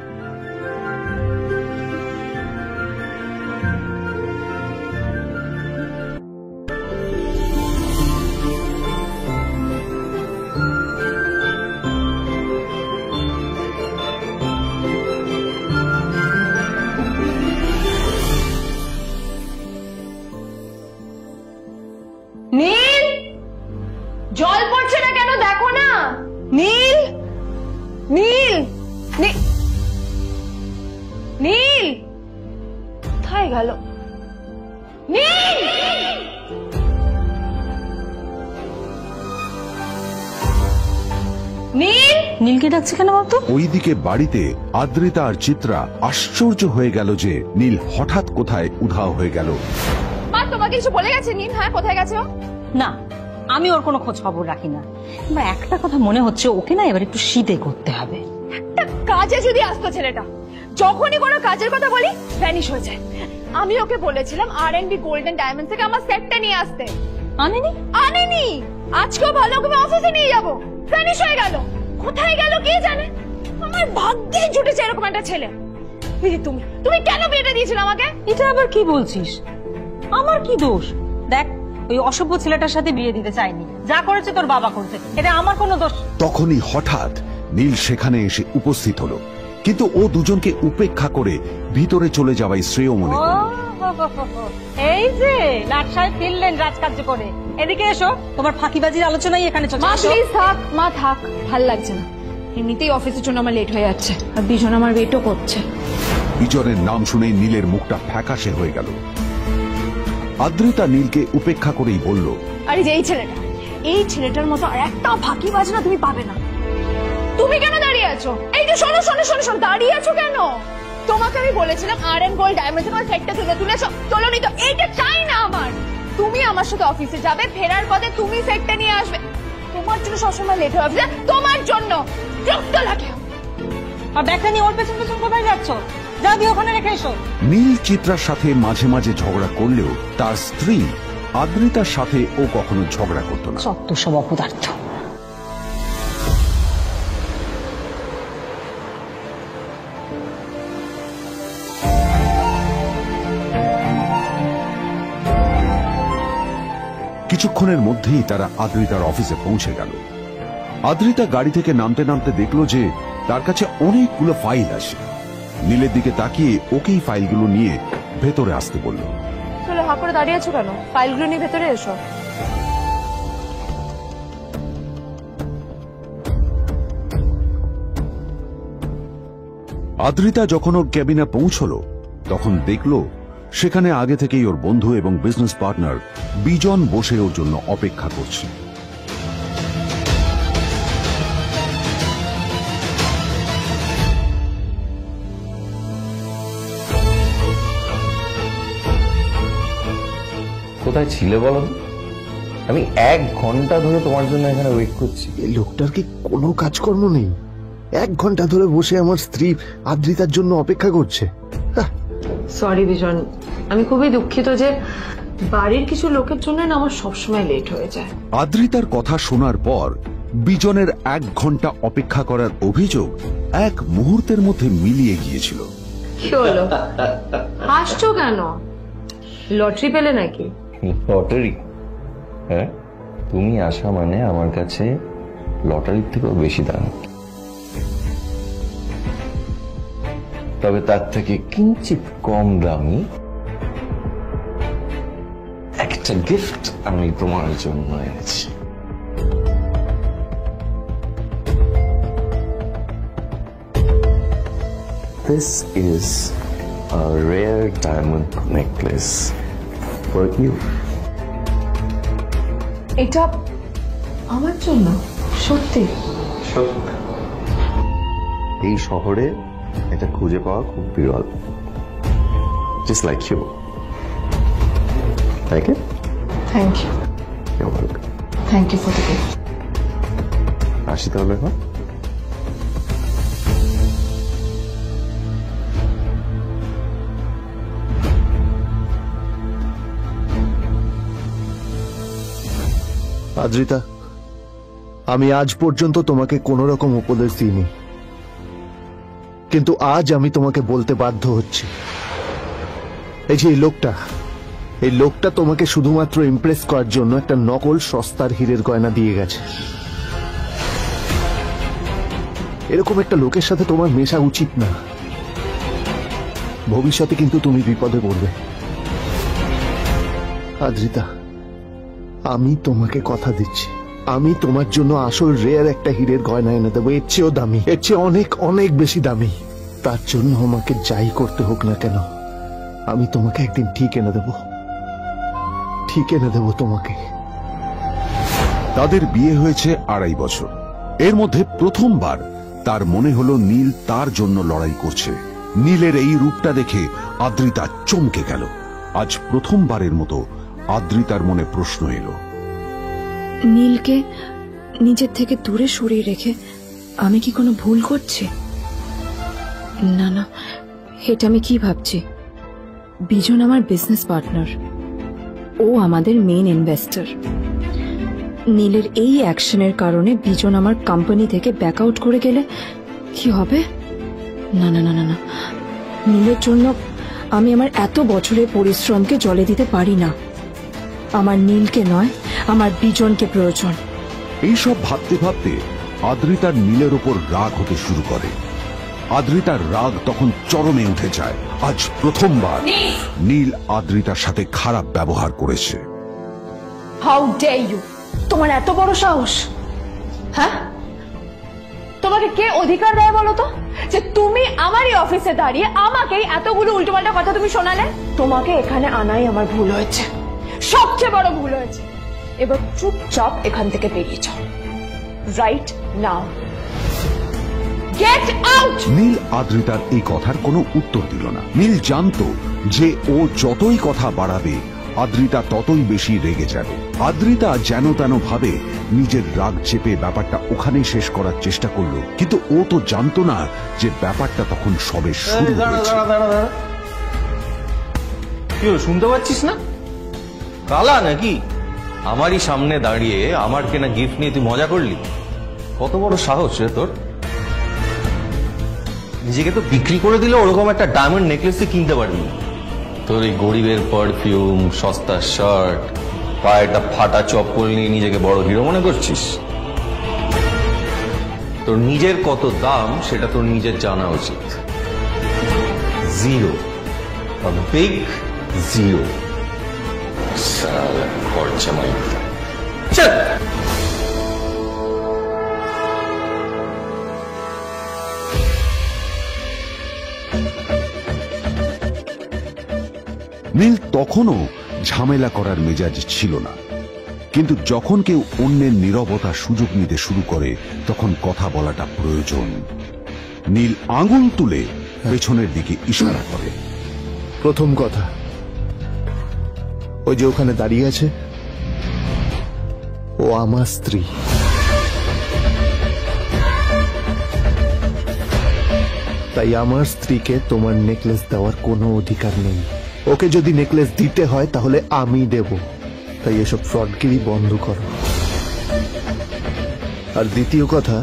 নীল, জল পড়ছে না কেন দেখো না। নীল, নীল, নীল কোথায় গেল? নীল, নীল, নীলকে ডাকছে কেন বলতো? ওইদিকে বাড়িতে আদ্রিতা আর চিত্রা আশ্চর্য হয়ে গেল যে নীল হঠাৎ কোথায় উধাও হয়ে গেল। মা তোমাকে কিছু বলে গেছে নীল? হ্যাঁ, কোথায় গেছে ও? না, আমি ওর কোনো খোঁজ খবর রাখি না। আমার একটা কথা মনে হচ্ছে, ওকে না এবার একটু শীতে করতে হবে। একটা কাজে যদি আসতো ছেলেটা, যখনই কোনো কাজের কথা বলি ভ্যানিশ হয়ে যায়। আমি ওকে বলেছিলাম R&B গোল্ডেন ডায়মন্ড থেকে আমার সেটটা নিয়ে আসতে, আনেনি। আনেনি, আজকেও ভালো করে অফিসে নিয়ে যাবো, ভ্যানিশ হয়ে গেল। কোথায় গেল কে জানে। আমার ভাগ্যে জুটেছে এরকম একটা ছেলে। তুমি তুমি কেন বিয়েটা দিয়েছিলে আমাকে? এটা আবার কি বলছিস? আমার কি দোষ? দেখ, ওই অসভ্য ছেলেটার সাথে বিয়ে দিতে চাইনি, যা করেছে তোর বাবা করেছে, এটা আমার কোনো দোষ। তখনই হঠাৎ নীল সেখানে এসে উপস্থিত হলো, কিন্তু ও দুজনকে উপেক্ষা করে ভিতরে চলে যাওয়াই শ্রেয় মনে করল। এই যে লাট সাহেব ফিরলেন রাজকার্য করে, এদিকে এসো। তোমার ফাঁকিবাজির আলোচনাই এখানে চলছে। মা প্লিজ থাক, মা থাক, ভাল লাগছে না। এমনিতেই অফিসের জন্য আমার লেট হয়ে যাচ্ছে, আর বিজন আমার ওয়েটও করছে। বিজনের নাম শুনেই নীলের মুখটা ফ্যাকাশে হয়ে গেল। আদ্রিতা নীলকে উপেক্ষা করেই বলল, আরে যে এই ছেলেটার মতো আর একটা ফাঁকিবাজ না তুমি পাবে না। তুমি কেন দাঁড়িয়ে আছো? এই যে শোনো শোনো শোনো শোনো, দাঁড়িয়ে আছো কেন? তোমাকে আমি বলেছিলাম R&B গোল্ড ডায়মন্ড তোমার সেটটা তুলেছো, চলোনি তো। এইটা চাই না আমার। তুমি আমার সাথে অফিসে যাবে, ফেরার পথে তুমি সেটটা নিয়ে আসবে। তোমার জন্য সবসময় লেট হয়ে যাবে, তোমার জন্য বিরক্ত লাগে। আর ব্যাগটা নিয়ে ওর পেছন পেছন কোথায় যাচ্ছ? যা দিয়ে ওখানে রেখে এসো। নীল চিত্রার সাথে মাঝে মাঝে ঝগড়া করলেও তার স্ত্রী আদ্রিতার সাথে ও কখনো ঝগড়া করত না। সত্য সব অপদার্থ। কিছুক্ষণের মধ্যেই তারা আদ্রিতার অফিসে পৌঁছে গেল। আদ্রিতা গাড়ি থেকে নামতে নামতে দেখলো যে তার কাছে অনেকগুলো ফাইল আছে। নীলের দিকে তাকিয়ে ওকেই ফাইলগুলো নিয়ে ভেতরে আসতে বলল। চলো, হা করে দাঁড়িয়ে আছো কেন? ফাইলগুলো নিয়ে ভেতরে এসো। আদ্রিতা যখন ওর ক্যাবিনে পৌঁছলো তখন দেখলো সেখানে আগে থেকেই ওর বন্ধু এবং বিজনেস পার্টনার বিজন বসে ওর জন্য অপেক্ষা করছে। কোথায় ছিলে বলো? আমি 1 ঘন্টা ধরে তোমার জন্য এখানে ওয়েট করছি। এই লোকটার কি কোনো কাজকর্ম নেই? 1 ঘন্টা ধরে বসে আমার স্ত্রী আদ্রিতার জন্য অপেক্ষা করছে। সরি বিজন, আমি খুবই দুঃখিত যে বাড়ির কিছু লোকের জন্য না আমার সবসময় লেট হয়ে যায়। আদ্রিতার কথা শোনার পর বিজনের 1 ঘন্টা অপেক্ষা করার অভিযোগ 1 মুহূর্তের মধ্যে মিলিয়ে গিয়েছিল। কি হলো, হাসছো কেন? লটারি পেলে নাকি? লটারি? হ্যাঁ, তুমি আসা মানে আমার কাছে লটারির থেকেও বেশি দাম। তবে তার থেকে কিঞ্চিত কম দামি একটা গিফট আমি তোমার জন্য এনেছি। This is a rare diamond necklace for you. এটা আমার জন্য? সত্যি? সত্যি। এই শহরে এটা খুঁজে পাওয়া খুব বিরল। Just like you. Like it? Thank you. You're welcome. Thank you for the gift. আসি তাহলে এখন। আদ্রিতা, আমি আজ পর্যন্ত তোমাকে কোন রকম উপদেশ দিইনি, কিন্তু আজ আমি তোমাকে বলতে বাধ্য হচ্ছি। এই যে এই লোকটা তোমাকে শুধুমাত্র ইমপ্রেস করার জন্য একটা নকল সস্তার হীরের গয়না দিয়ে গেছে। এরকম একটা লোকের সাথে তোমার মেশা উচিত না। ভবিষ্যতে কিন্তু তুমি বিপদে পড়বে। আদ্রিতা, আমি তোমাকে কথা দিচ্ছি, আমি তোমার জন্য আসল রেয়ার একটা হীরের গয়না এনে দেবো, এর চেয়েও দামি, এর চেয়ে অনেক অনেক বেশি দামি। তার জন্য আমাকে যাই করতে হোক না কেন, আমি তোমাকে একদিন ঠিক এনে দেবো তোমাকে। তাদের বিয়ে হয়েছে 2.5 বছর। এর মধ্যে প্রথমবার তার মনে হলো নীল তার জন্য লড়াই করছে। নীলের এই রূপটা দেখে আদ্রিতা চমকে গেল। আজ প্রথমবারের মতো আদ্রিতার মনে প্রশ্ন এলো, নীলকে নিজের থেকে দূরে সরিয়ে রেখে আমি কি কোনো ভুল করছি? না না, এটা আমি কি ভাবছি? বিজন আমার বিজনেস পার্টনার, ও আমাদের মেইন ইনভেস্টর। নীলের এই অ্যাকশনের কারণে বিজন আমার কোম্পানি থেকে ব্যাক আউট করে গেলে কি হবে? না না না না না, নীলের জন্য আমি আমার এত বছরের পরিশ্রমকে জলে দিতে পারি না। আমার নীলকে নয়, আমার বিজনকে প্রয়োজন। এইসব ভাবতে ভাবতে আদ্রিতার নীলের ওপর রাগ হতে শুরু করে। আদ্রিতার রাগ তখন চরমে উঠে যায়। আজ প্রথমবার নীল আদ্রিতার সাথে খারাপ ব্যবহার করেছে। How dare you! তোমার এত বড় সাহস! হ্যাঁ, তোমাকে কে অধিকার দেয় বলো তো যে তুমি আমারই অফিসে দাঁড়িয়ে আমাকেই এতগুলো উল্টোপাল্টা কথা তুমি শোনালে? তোমাকে এখানে আনাই আমার ভুল হয়েছে, সবচেয়ে বড় ভুল হয়েছে। এবার চুপচাপ এখান থেকে বেরিয়ে যাও, right now. Get out! Neel আদ্রিতার এই কথার কোনো উত্তর দিল না। নীল জানতো যে ও যতই কথা বাড়াবে আদ্রিতা ততই বেশি রেগে যাবে। আদ্রিতা যেন তেন ভাবে নিজের রাগ চেপে ব্যাপারটা ওখানেই শেষ করার চেষ্টা করলো, কিন্তু ও তো জানতো না যে ব্যাপারটা তখন সবে শুরু হয়েছে। কি হলো, শুনতে পাচ্ছিস না? কালা নাকি? আমারই সামনে দাঁড়িয়ে আমার কেনা গিফট নিয়ে তুই মজা করলি? কত বড় সাহস রে তোর! নিজেকে তো বিক্রি করে দিলে ওরকম একটা ডায়মন্ড নেকলেস তুই কিনতে পারবি। তোর এই গরিবের পারফিউম, সস্তা শার্ট, পায়েটা ফাটা চপ্পল নিয়ে নিজেকে বড় হিরো মনে করছিস? তোর নিজের কত দাম সেটা তোর নিজের জানা উচিত। Zero, big zero. সালা খরচা মাই। চল। নীল তখনও ঝামেলা করার মেজাজ ছিল না, কিন্তু যখন কেউ অন্যের নীরবতা সুযোগ নিতে শুরু করে তখন কথা বলাটা প্রয়োজন। নীল আঙুল তুলে পেছনের দিকে ইশারা করে। প্রথম কথা, ওই যে ওখানে দাঁড়িয়ে আছে, ও আমার স্ত্রী। তাই আমার স্ত্রীকে তোমার নেকলেস দেওয়ার কোনো অধিকার নেই। ওকে যদি নেকলেস দিতে হয় তাহলে আমি দেব। তাই এসব ফ্রডগিরি বন্ধ করো। আর দ্বিতীয় কথা,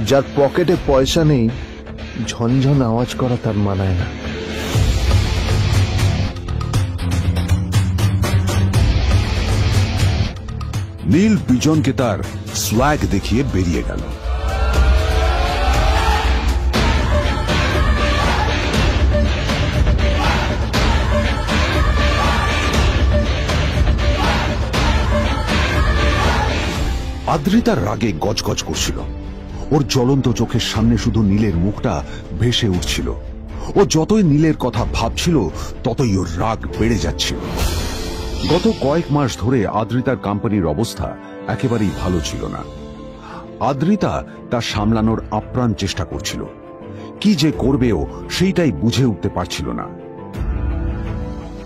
যার পকেটে পয়সা নেই ঝনঝন আওয়াজ করা তার মানায় না। নীল বিজনকে তার সোয়াগ দেখিয়ে বেরিয়ে গেল। আদ্রিতার রাগে গজগজ করছিল। ওর জ্বলন্ত চোখের সামনে শুধু নীলের মুখটা ভেসে উঠছিল। ও যতই নীলের কথা ভাবছিল ততই ওর রাগ বেড়ে যাচ্ছিল। গত কয়েক মাস ধরে আদ্রিতার কোম্পানির অবস্থা একেবারেই ভালো ছিল না। আদ্রিতা তা সামলানোর আপ্রাণ চেষ্টা করছিল। কি যে করবেও সেইটাই বুঝে উঠতে পারছিল না।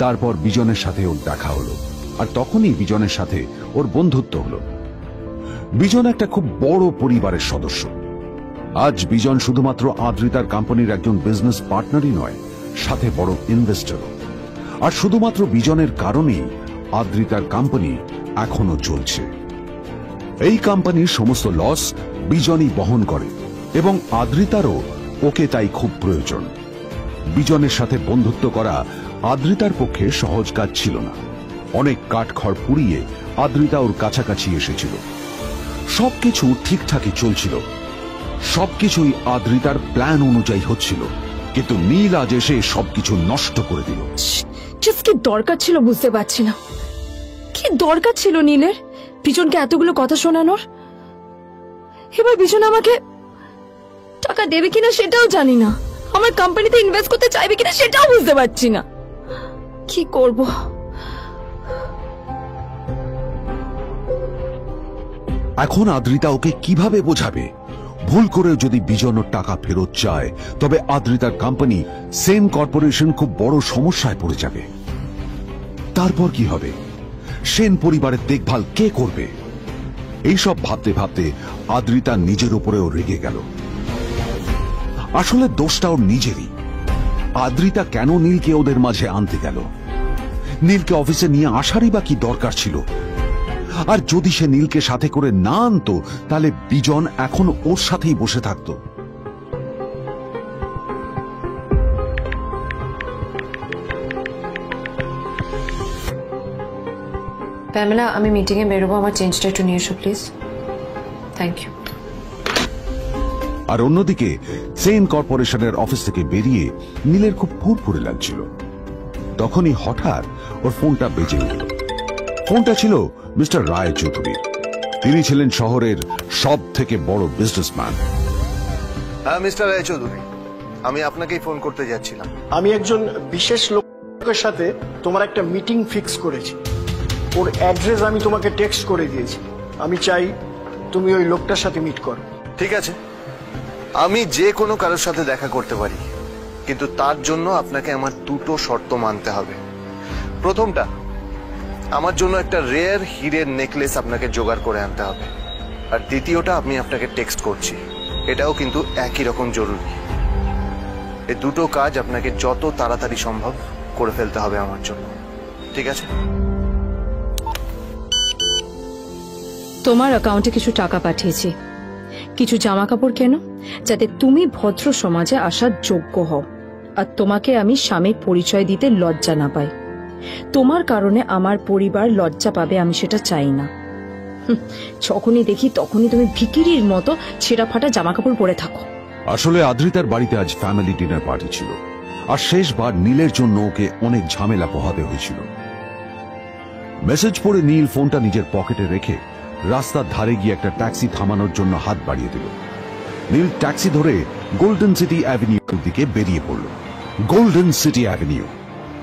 তারপর বিজনের সাথে ওর দেখা হলো, আর তখনই বিজনের সাথে ওর বন্ধুত্ব হলো। বিজন একটা খুব বড় পরিবারের সদস্য। আজ বিজন শুধুমাত্র আদ্রিতার কোম্পানির একজন বিজনেস পার্টনারই নয়, সাথে বড় ইনভেস্টরও। আর শুধুমাত্র বিজনের কারণেই আদ্রিতার কোম্পানি এখনো চলছে। এই কোম্পানির সমস্ত লস বিজনই বহন করে এবং আদ্রিতারও ওকে তাই খুব প্রয়োজন। বিজনের সাথে বন্ধুত্ব করা আদ্রিতার পক্ষে সহজ কাজ ছিল না। অনেক কাঠখড় পুড়িয়ে আদ্রিতা ওর কাছাকাছি এসেছিল। সবকিছু ঠিকঠাকই চলছিল, সবকিছুই আদ্রিতার প্ল্যান অনুযায়ী হচ্ছিল, কিন্তু নীল আজ এসে সবকিছু নষ্ট করে দিল। কি দরকার ছিল বুঝতে পারছি না। কি দরকার ছিল নীলের বিজনকে এতগুলো কথা শোনানোর? এবার বিজন আমাকে টাকা দেবে কিনা সেটাও জানি না, আমার কোম্পানিতে ইনভেস্ট করতে চাইবে কিনা সেটাও বুঝতে পারছি না। কি করব? এখন আদ্রিতা ওকে কিভাবে বোঝাবে? ভুল করে যদি বিজন ওর টাকা ফেরত চায় তবে আদ্রিতার কোম্পানি সেন কর্পোরেশন খুব বড় সমস্যায় পড়ে যাবে। তারপর কি হবে? সেন পরিবারের দেখভাল কে করবে? এইসব ভাবতে ভাবতে আদ্রিতা নিজের উপরেও রেগে গেল। আসলে দোষটা ওর নিজেরই। আদ্রিতা কেন নীলকে ওদের মাঝে আনতে গেল? নীলকে অফিসে নিয়ে আসারই বা কি দরকার ছিল? আর যদি সে নীলকে সাথে করে না আনতো তাহলে বিজন এখন ওর সাথেই বসে থাকতো। প্যামেলা, আমি মিটিং এ বেরোবো, আমার চেঞ্জটা একটু নিয়ে এসো প্লিজ। Thank you. আর অন্যদিকে সেন কর্পোরেশনের অফিস থেকে বেরিয়ে নীলের খুব ফুরফুরে লাগছিল। তখনই হঠাৎ ওর ফোনটা বেজে উঠল। ফোনটা ছিল মিস্টার রায় চৌধুরী। তিনি ছিলেন শহরের সব থেকে বড় বিজনেসম্যান। হ্যাঁ মিস্টার রায় চৌধুরী, আমি আপনাকেই ফোন করতে যাচ্ছিলাম। আমি একজন বিশেষ লোকের সাথে তোমার একটা মিটিং ফিক্স করেছি। ওর অ্যাড্রেস আমি তোমাকে টেক্সট করে দিয়েছি। আমি চাই তুমি ওই লোকটার সাথে মিট করো। ঠিক আছে, আমি যে কোনো কারোর সাথে দেখা করতে পারি, কিন্তু তার জন্য আপনাকে আমার দুটো শর্ত মানতে হবে। প্রথমটা, আমার জন্য একটা রেয়ার হীরের নেকলেস আপনাকে জোগাড় করে আনতে হবে। আর দ্বিতীয়টা, আমি আপনাকে টেক্সট করছি, এটাও কিন্তু একই রকম জরুরি। এই দুটো কাজ আপনাকে যত তাড়াতাড়ি সম্ভব করে ফেলতে হবে আমার জন্য, ঠিক আছে? তোমার অ্যাকাউন্টে কিছু টাকা পাঠিয়েছি, কিছু জামা কাপড় কেন, যাতে তুমি ভদ্র সমাজে আসার যোগ্য হও আর তোমাকে আমি স্বামীর পরিচয় দিতে লজ্জা না পাই। তোমার কারণে আমার পরিবার লজ্জা পাবে, আমি সেটা চাই না। যখনই দেখি তখনই তুমি ভিখিরির মতো ছেঁড়া ফাটা জামা কাপড় পরে থাকো। আসলে আদ্রিতার বাড়িতে আজ ফ্যামিলি ডিনার পার্টি ছিল, আর শেষবার নীলের জন্য ওকে অনেক ঝামেলা পোহাতে হয়েছিল। মেসেজ পড়ে নীল ফোনটা নিজের পকেটে রেখে রাস্তার ধারে গিয়ে একটা ট্যাক্সি থামানোর জন্য হাত বাড়িয়ে দিল। নীল ট্যাক্সি ধরে গোল্ডেন সিটি অ্যাভিনিউর দিকে বেরিয়ে পড়ল। গোল্ডেন সিটি অ্যাভিনিউ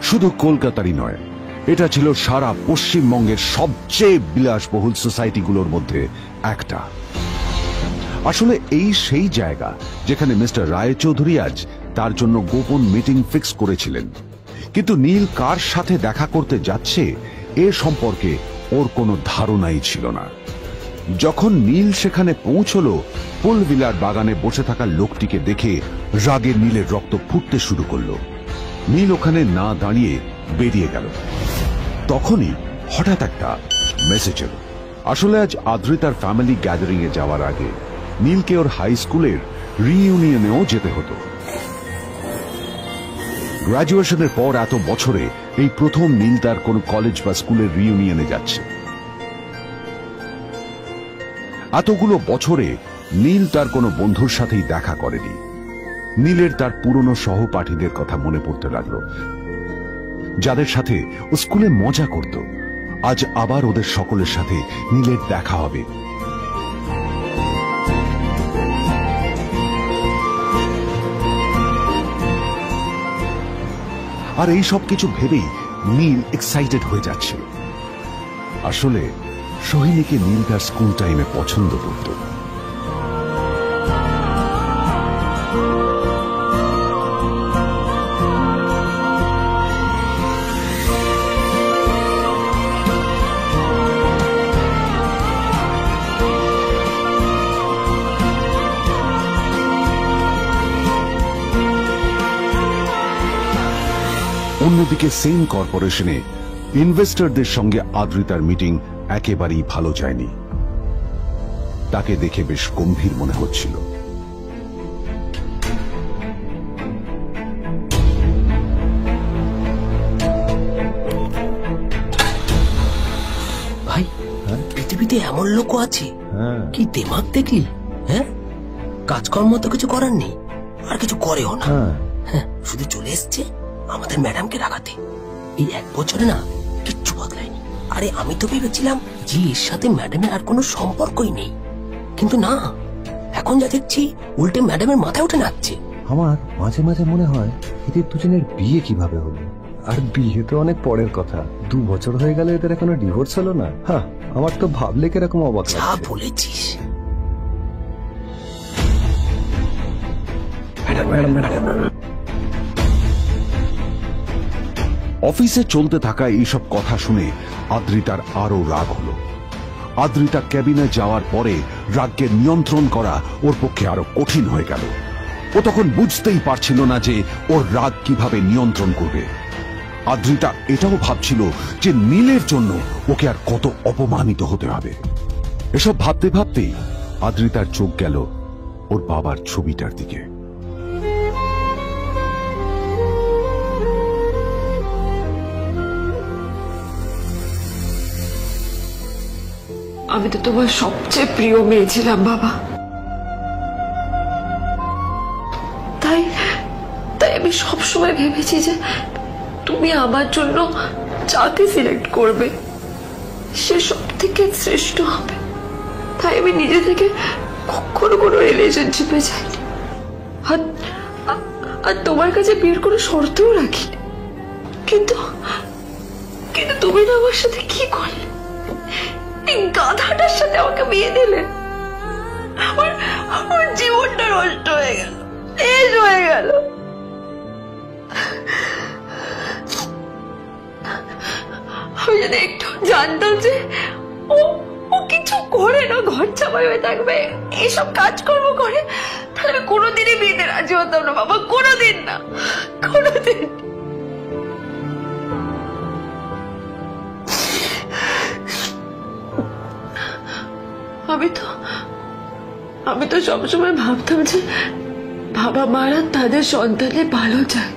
শুধু কলকাতারই নয়, এটা ছিল সারা পশ্চিমবঙ্গের সবচেয়ে বিলাসবহুল সোসাইটিগুলোর মধ্যে একটা। আসলে এই সেই জায়গা যেখানে মিস্টার রায় চৌধুরী আজ তার জন্য গোপন মিটিং ফিক্স করেছিলেন। কিন্তু নীল কার সাথে দেখা করতে যাচ্ছে এ সম্পর্কে ওর কোনো ধারণাই ছিল না। যখন নীল সেখানে পৌঁছলো, ফুলভিলার বাগানে বসে থাকা লোকটিকে দেখে রাগে নীলের রক্ত ফুটতে শুরু করলো। নীল ওখানে না দাঁড়িয়ে বেরিয়ে গেল। তখনই হঠাৎ একটা মেসেজ এলো। আসলে আজ আদ্রিতার ফ্যামিলি গ্যাদারিং এ যাওয়ার আগে নীলকে ওর হাই স্কুলের রিইউনিয়নেও যেতে হতো। গ্র্যাজুয়েশনের পর এত বছরে এই প্রথম নীল তার কোন কলেজ বা স্কুলের রিইউনিয়নে যাচ্ছে। এতগুলো বছরে নীল তার কোনো বন্ধুর সাথেই দেখা করেনি। নীলের তার পুরনো সহপাঠীদের কথা মনে পড়তে লাগলো, যাদের সাথে ও স্কুলে মজা করত। আজ আবার ওদের সকলের সাথে নীলের দেখা হবে। আর এই সব কিছু ভেবেই নীল এক্সাইটেড হয়ে যাচ্ছিল। আসলে সোহিনীকে নীল তার স্কুল টাইমে পছন্দ করত। অন্যদিকে সেন কর্পোরেশনে ইনভেস্টরদের সঙ্গে আদ্রিতার মিটিং একেবারেই ভালো যায়নি। তাকে দেখে বেশ গম্ভীর মনে হচ্ছিল। ভাই পৃথিবীতে এমন লোক আছে, কি দেমাগ দেখলি? হ্যাঁ, কাজকর্ম তো কিছু করার নেই, আর কিছু করেও না। হ্যাঁ, শুধু চলে এসছে আমাদের ম্যাডামকে রাখাতে। এই 1 বছরে না কিচ্ছু বদলায়নি। আরে আমি তো ভেবেছিলাম যে এর সাথে ম্যাডামের আর কোনো সম্পর্কই নেই, কিন্তু না, এখন যা দেখছি উল্টে ম্যাডামের মাথায় উঠে নাচছে। আমার মাঝে মাঝে মনে হয় এদের দুজনের বিয়ে কিভাবে হলো। আর বিয়ে তো অনেক পরের কথা, 2 বছর হয়ে গেল এদের এখনো ডিভোর্স হলো না। হ্যাঁ, আমার তো ভাবলে কিরকম অবাক যা লাগছে। বলেছিস। অফিসে চলতে থাকা এইসব কথা শুনে আদ্রিতার আরো রাগ হলো। আদ্রিতা ক্যাবিনে যাওয়ার পরে রাগকে নিয়ন্ত্রণ করা ওর পক্ষে আরো কঠিন হয়ে গেল। ও তখন বুঝতেই পারছিল না যে ওর রাগ কিভাবে নিয়ন্ত্রণ করবে। আদ্রিতা এটাও ভাবছিল যে নীলের জন্য ওকে আর কত অপমানিত হতে হবে। এসব ভাবতে ভাবতেই আদ্রিতার চোখ গেল ওর বাবার ছবিটার দিকে। আমি তো তোমার সবচেয়ে প্রিয় মেয়ে ছিলাম বাবা, তাই তাই আমি সবসময় ভেবেছি যে তুমি আমার জন্য যাকে সিলেক্ট করবে সে সব থেকে শ্রেষ্ঠ হবে। তাই আমি নিজে থেকে কখনো কোনো রিলেশনশিপে যাইনি, আর তোমার কাছে বিয়ের কোনো শর্তও রাখিনি। কিন্তু কিন্তু তুমি না আমার সাথে কি করলে? এই গাধাটার সাথে আমাকে বিয়ে দিলে। আমার জীবনটা নষ্ট হয়ে গেল, শেষ হয়ে গেল। আমি যদি একটু জানতাম যে ও কিছু করে না, ঘর চাপাই হয়ে থাকবে, এইসব কাজকর্ম করে, তাহলে কোনোদিনই বিয়েতে রাজি হতাম না বাবা, কোনোদিন না, কোনোদিন। আমি তো সবসময় ভাবতাম যে বাবা মারা তাদের সন্তানের ভালো চায়,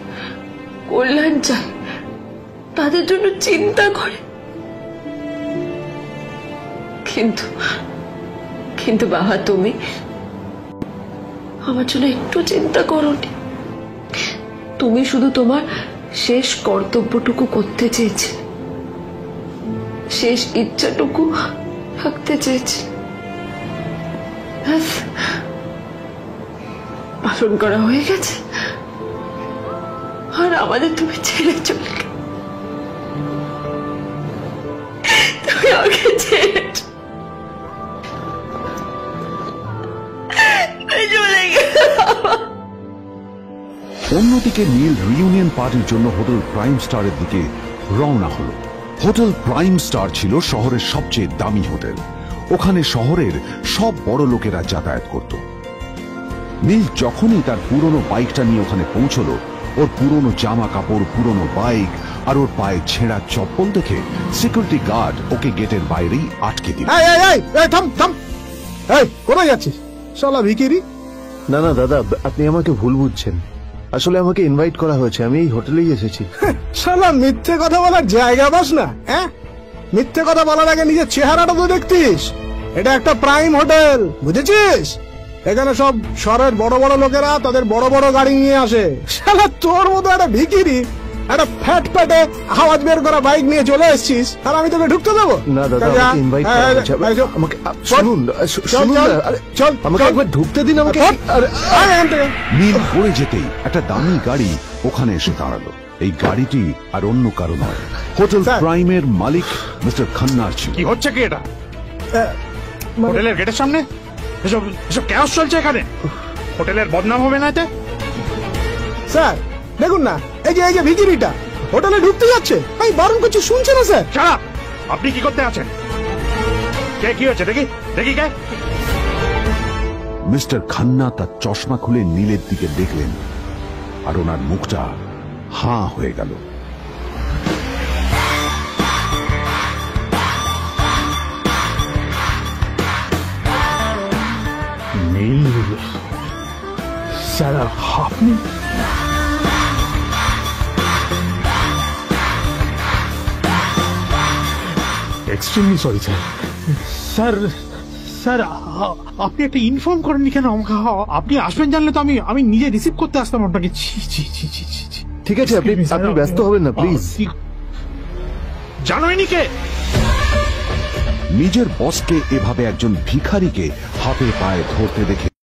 কল্যাণ চায়, তাদের জন্য চিন্তা করে। কিন্তু বাবা, তুমি আমার জন্য একটু চিন্তা করোনি। তুমি শুধু তোমার শেষ কর্তব্যটুকু করতে চেয়েছিলে, শেষ ইচ্ছাটুকু রাখতে চেয়েছিলে, পালন করা হয়ে গেছে, আর আমাদের তুমি ছেড়ে চলে গেলে। তুমি আমাকে ছেড়ে চলে গেলে। অন্যদিকে নীল রিইউনিয়ন পার্টির জন্য হোটেল প্রাইম স্টারের দিকে রওনা হলো। হোটেল প্রাইম স্টার ছিল শহরের সবচেয়ে দামি হোটেল। ওখানে শহরের সব বড় লোকেরা যাতায়াত করত। নীল যখনই তার পুরনো বাইকটা নিয়ে ওখানে পৌঁছলো, ওর পুরনো জামা কাপড়, পুরনো বাইক আর ওর পায়ে ছেঁড়া চপ্পল দেখে সিকিউরিটি গার্ড ওকে গেটের বাইরেই আটকে দিল। কোথায় যাচ্ছিস শালা ভিখিরি? না না দাদা, আপনি আমাকে ভুল বুঝছেন। আসলে আমাকে ইনভাইট করা হয়েছে, আমি এই হোটেলেই এসেছি। শালা মিথ্যে কথা বলার জায়গা পাস না? হ্যাঁ, মিথ্যে কথা বলার আগে নিজের চেহারাটা তো দেখতিস। এটা একটা প্রাইম হোটেল, বুঝেছিস? এখানে সব শহরের বড় বড় লোকেরা তাদের বড় বড় গাড়ি নিয়ে আসে। শালা তোর মতো একটা ভিখিরি একটা ফ্যাট প্যাটে আওয়াজ বের করা বাইক নিয়ে চলে এসেছিস, আর আমি তোকে ঢুকতে দেবো না? দাদা, আমাকে ইনভাইট করা হয়েছে। আমাকে শুনুন, চল আমাকে একবার ঢুকতে দিন আমাকে। নীল পড়ে যেতেই একটা দামি গাড়ি ওখানে এসে দাঁড়ালো। এই গাড়িটি আর অন্য কারো নয়, হোটেল প্রাইমের মালিক মিস্টার খান্নার ছিল। কি হচ্ছে কি এটা? হোটেলের গেটের সামনে এসব এসব ক্যাশ চলছে এখানে। হোটেলের বদনাম হবে না এতে? স্যার দেখুন না, এই যে ভিখিরিটা হোটেলে ঢুকতে যাচ্ছে, আমি বারণ করছি, শুনছে না স্যার? ছাড়া, আপনি কি করতে আছেন? কে কি হচ্ছে দেখি দেখি কে? মিস্টার খান্না তার চশমা খুলে নীলের দিকে দেখলেন, আর ওনার মুখটা হাঁ হয়ে গেল। স্যার আপনি extremely sorry sir sir sir আপনি একটা ইনফর্ম করেননি কেন আমাকে? আপনি আসবেন জানলে তো আমি নিজে রিসিভ করতে আসতাম আপনাকে। ঠিক আছে, আপনি ব্যস্ত হবেন না প্লিজ। জানোইনি কে? নিজের বসকে এভাবে একজন ভিখারিকে হাতে পায়ে ধরতে দেখে